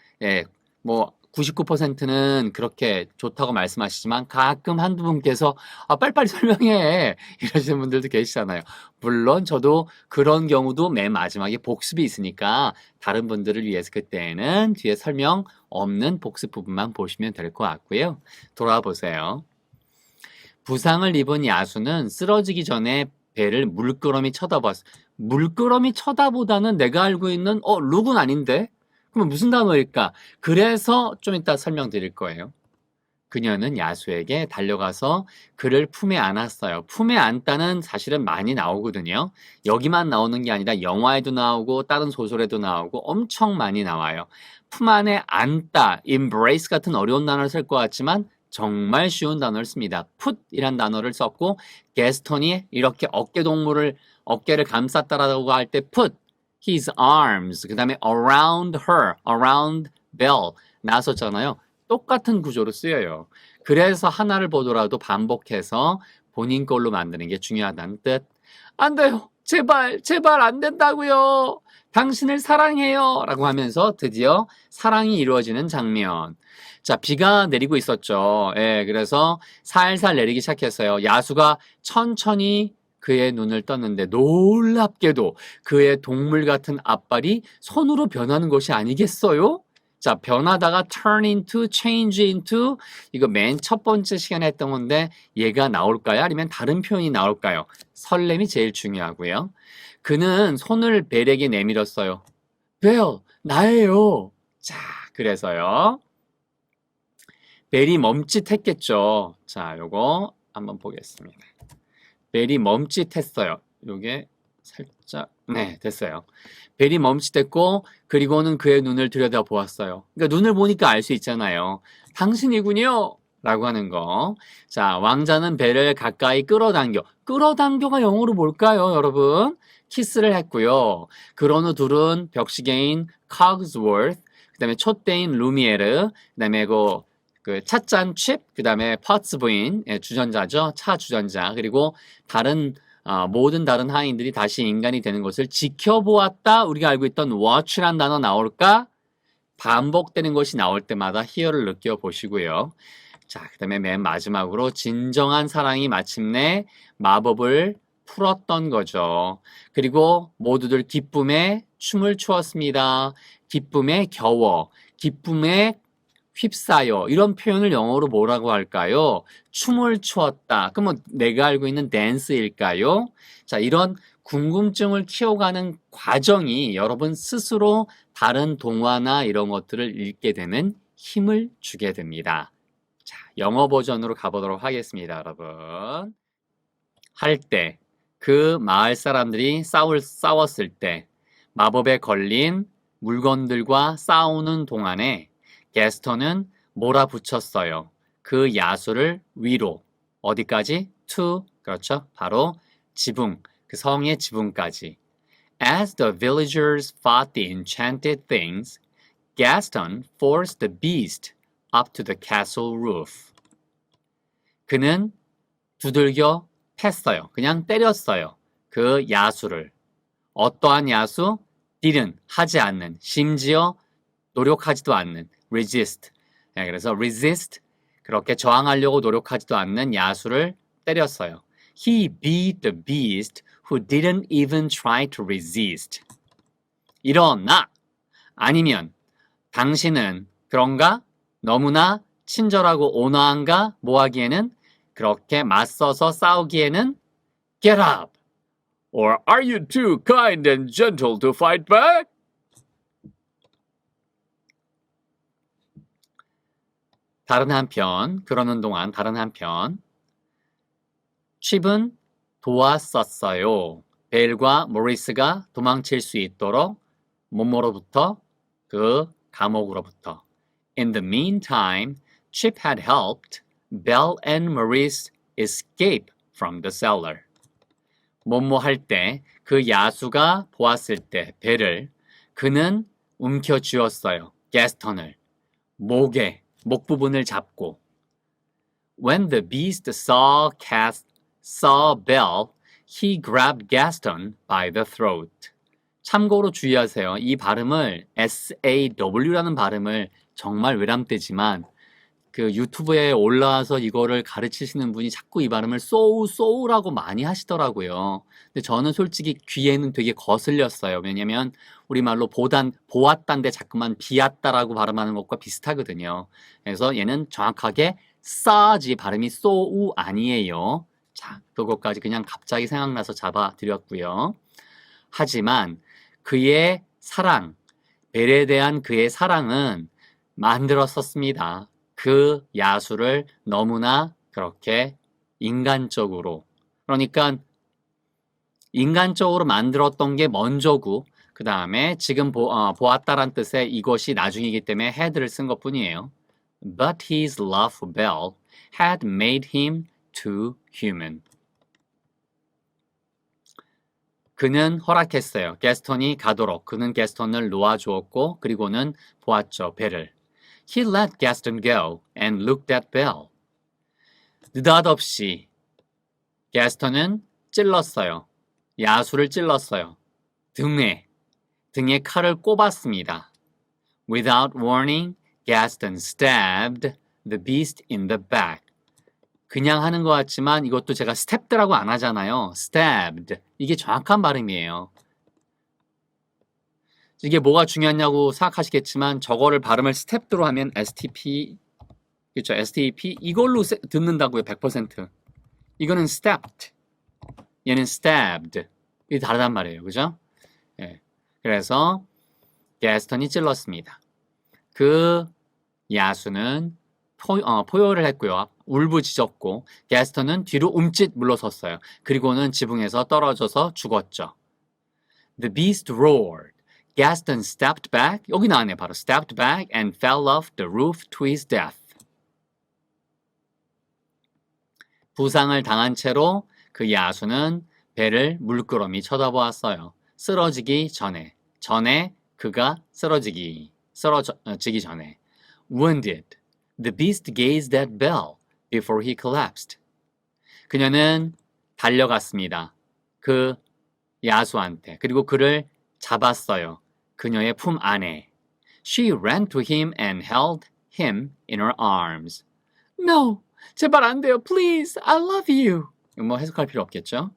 99%는 그렇게 좋다고 말씀하시지만 가끔 한두 분께서 빨리빨리 설명해 이러시는 분들도 계시잖아요. 물론 저도 그런 경우도 맨 마지막에 복습이 있으니까 다른 분들을 위해서 그때는 뒤에 설명 없는 복습 부분만 보시면 될 것 같고요. 돌아와 보세요. 부상을 입은 야수는 쓰러지기 전에 배를 물끄러미 쳐다봤어. 물끄러미 쳐다보다는 내가 알고 있는 룩은 아닌데? 그러면 무슨 단어일까? 그래서 좀 이따 설명드릴 거예요. 그녀는 야수에게 달려가서 그를 품에 안았어요. 품에 안다는 사실은 많이 나오거든요. 여기만 나오는 게 아니라 영화에도 나오고 다른 소설에도 나오고 엄청 많이 나와요. 품 안에 안다, embrace 같은 어려운 단어를 쓸 것 같지만 정말 쉬운 단어를 씁니다. put이란 단어를 썼고 게스턴이 이렇게 어깨를 감쌌다라고 할 때 put his arms 그 다음에 around her, around Belle 나섰잖아요. 똑같은 구조로 쓰여요. 그래서 하나를 보더라도 반복해서 본인 걸로 만드는 게 중요하다는 뜻. 안 돼요. 제발, 제발 안 된다고요. 당신을 사랑해요. 라고 하면서 드디어 사랑이 이루어지는 장면. 자, 비가 내리고 있었죠. 예, 그래서 살살 내리기 시작했어요. 야수가 천천히 그의 눈을 떴는데 놀랍게도 그의 동물 같은 앞발이 손으로 변하는 것이 아니겠어요? 자, 변하다가 turn into, change into 이거 맨 첫 번째 시간에 했던 건데 얘가 나올까요? 아니면 다른 표현이 나올까요? 설렘이 제일 중요하고요. 그는 손을 벨에게 내밀었어요. 벨, 나예요. 자, 그래서요. 벨이 멈칫했겠죠. 자, 요거 한번 보겠습니다. 벨이 멈칫했어요. 요게 살짝 네, 됐어요. 벨이 멈칫했고 그리고는 그의 눈을 들여다보았어요. 그러니까 눈을 보니까 알 수 있잖아요. 당신이군요. 라고 하는 거. 자, 왕자는 벨을 가까이 끌어당겨. 끌어당겨가 영어로 뭘까요, 여러분? 키스를 했고요. 그런 후 둘은 벽시계인 Cogsworth, 그 다음에 촛대인 루미에르, 그 다음에 그 찻잔 칩, 그 다음에 퍼츠 부인, 예, 주전자죠. 차 주전자. 그리고 다른 모든 다른 하인들이 다시 인간이 되는 것을 지켜보았다. 우리가 알고 있던 watch란 단어 나올까? 반복되는 것이 나올 때마다 hear를 느껴보시고요. 자, 그 다음에 맨 마지막으로 진정한 사랑이 마침내 마법을 풀었던 거죠. 그리고 모두들 기쁨에 춤을 추었습니다. 기쁨에 겨워, 기쁨에 휩싸여 이런 표현을 영어로 뭐라고 할까요? 춤을 추었다. 그러면 내가 알고 있는 댄스일까요? 자, 이런 궁금증을 키워가는 과정이 여러분 스스로 다른 동화나 이런 것들을 읽게 되는 힘을 주게 됩니다. 자, 영어 버전으로 가보도록 하겠습니다, 여러분. 할 때, 그 마을 사람들이 싸웠을 때, 마법에 걸린 물건들과 싸우는 동안에 게스턴은 몰아붙였어요. 그 야수를 위로. 어디까지? to, 그렇죠? 바로 지붕, 그 성의 지붕까지. As the villagers fought the enchanted things, Gaston forced the beast up to the castle roof. 그는 두들겨 팼어요. 그냥 때렸어요. 그 야수를. 어떠한 야수? didn't, 하지 않는, 심지어 노력하지도 않는, resist. 네, 그래서 resist, 그렇게 저항하려고 노력하지도 않는 야수를 때렸어요. He beat the beast who didn't even try to resist. 일어나! 아니면 당신은 그런가? 너무나 친절하고 온화한가? 뭐하기에는? 그렇게 맞서서 싸우기에는? Get up! Or are you too kind and gentle to fight back? 다른 한편, 그러는 동안 다른 한편, 칩은 도왔었어요. 벨과 모리스가 도망칠 수 있도록 뭐뭐로부터? 그 감옥으로부터. In the meantime, Chip had helped Belle and Maurice escape from the cellar. 뭐뭐 할 때, 그 야수가 보았을 때, 벨을 그는 움켜쥐었어요. 게스턴을. 목 부분을 잡고. When the beast saw Belle, he grabbed Gaston by the throat. 참고로 주의하세요. 이 발음을 SAW라는 발음을 정말 외람되지만 그 유튜브에 올라와서 이거를 가르치시는 분이 자꾸 이 발음을 소우라고 많이 하시더라고요. 근데 저는 솔직히 귀에는 되게 거슬렸어요. 왜냐면 우리말로 보았단데 자꾸만 비았다라고 발음하는 것과 비슷하거든요. 그래서 얘는 정확하게 싸지 발음이 소우 아니에요. 자, 그것까지 그냥 갑자기 생각나서 잡아드렸고요. 하지만 그의 사랑, 벨에 대한 그의 사랑은 만들었었습니다. 그 야수를 너무나 그렇게 인간적으로, 그러니까 인간적으로 만들었던 게 먼저고 그 다음에 지금 보았다란 뜻의 이것이 나중이기 때문에 had를 쓴 것뿐이에요. But his love for Belle had made him too human. 그는 허락했어요. 게스턴이 가도록. 그는 게스턴을 놓아주었고 그리고는 보았죠. 벨을. He let Gaston go and looked at Belle. 느닷없이 게스턴은 찔렀어요. 야수를 찔렀어요. 등에 칼을 꼽았습니다. Without warning, Gaston stabbed the beast in the back. 그냥 하는 것 같지만 이것도 제가 stabbed라고 안 하잖아요. stabbed. 이게 정확한 발음이에요. 이게 뭐가 중요하냐고 생각하시겠지만 저거를 발음을 스텝드로 하면 STP, 그렇죠? STP 이걸로 듣는다고요. 100%. 이거는 stepped, 얘는 stabbed. 이게 다르단 말이에요. 그죠? 예. 그래서 게스턴이 찔렀습니다. 그 야수는 포효를 했고요. 울부짖었고 게스턴은 뒤로 움찔 물러섰어요. 그리고는 지붕에서 떨어져서 죽었죠. The beast roared. Gaston stepped back. 여기 나왔네. 바로 stepped back and fell off the roof to his death. 부상을 당한 채로 그 야수는 배를 물끄러미 쳐다보았어요. 쓰러지기 전에. 그가 쓰러지기 전에. Wounded. The beast gazed at Belle before he collapsed. 그녀는 달려갔습니다. 그 야수한테. 그리고 그를 잡았어요. 그녀의 품 안에. She ran to him and held him in her arms. No! 제발 안 돼요. Please! I love you! 뭐 해석할 필요 없겠죠?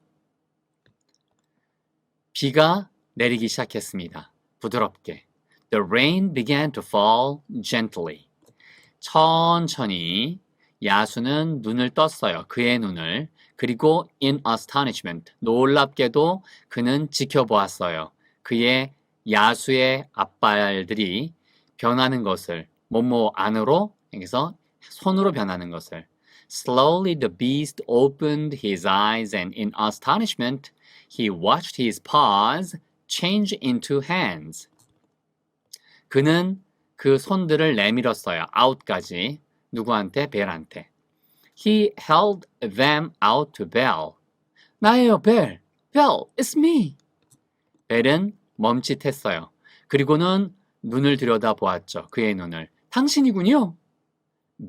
비가 내리기 시작했습니다. 부드럽게. The rain began to fall gently. 천천히 야수는 눈을 떴어요. 그의 눈을. 그리고 in astonishment. 놀랍게도 그는 지켜보았어요. 그의 야수의 앞발들이 변하는 것을 뭐뭐 안으로 여기서 손으로 변하는 것을 Slowly the beast opened his eyes and in astonishment he watched his paws change into hands. 그는 그 손들을 내밀었어요. out까지. 누구한테? 벨한테. He held them out to Belle. 나예요, 벨. Belle, it's me. 벨은 멈칫했어요. 그리고는 눈을 들여다보았죠. 그의 눈을. 당신이군요.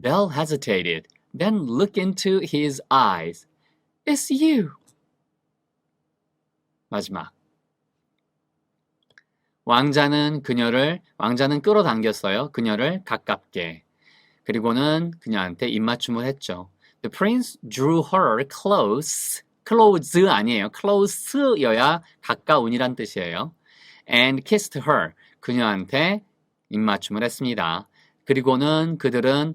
Belle hesitated, then looked into his eyes. It's you. 마지막. 왕자는 끌어당겼어요. 그녀를 가깝게. 그리고는 그녀한테 입맞춤을 했죠. The prince drew her close. close 아니에요. close여야 가까운이란 뜻이에요. And kissed her. 그녀한테 입맞춤을 했습니다. 그리고는 그들은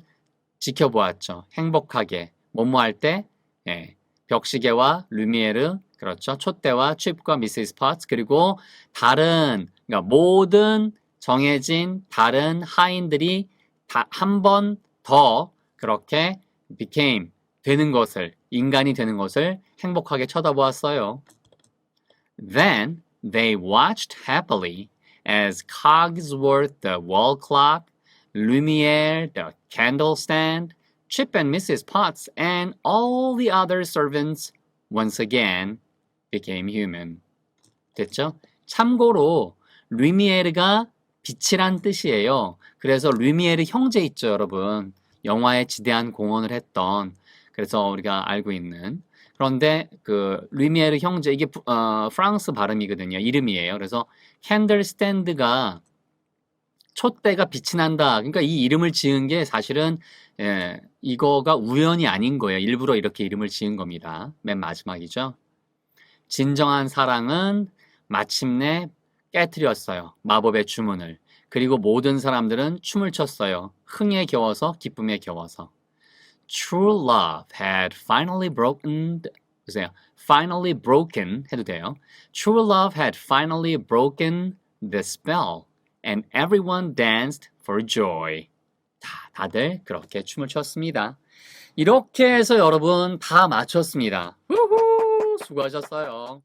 지켜보았죠. 행복하게. 뭐뭐 할 때? 예. 벽시계와 루미에르, 그렇죠. 촛대와 칩과 미시스 파츠, 그리고 다른, 그러니까 모든 정해진 다른 하인들이 한 번 더 그렇게 became, 되는 것을, 인간이 되는 것을 행복하게 쳐다보았어요. Then they watched happily as Cogsworth the wall clock, Lumiere the candle stand, Chip and Mrs. Potts and all the other servants once again became human. 됐죠? 참고로 루미에르가 빛이란 뜻이에요. 그래서 루미에르 형제 있죠, 여러분. 영화에 지대한 공헌을 했던, 그래서 우리가 알고 있는. 그런데 그 루미에르 형제, 이게 프랑스 발음이거든요. 이름이에요. 그래서 캔들 스탠드가 촛대가 빛이 난다. 그러니까 이 이름을 지은 게 사실은 이거가 우연이 아닌 거예요. 일부러 이렇게 이름을 지은 겁니다. 맨 마지막이죠. 진정한 사랑은 마침내 깨트렸어요. 마법의 주문을. 그리고 모든 사람들은 춤을 췄어요. 흥에 겨워서, 기쁨에 겨워서. True love had finally broken, 보세요. Finally broken 해도 돼요. True love had finally broken the spell. And everyone danced for joy. 다들 그렇게 춤을 췄습니다. 이렇게 해서 여러분 다 마쳤습니다. 우후, 수고하셨어요.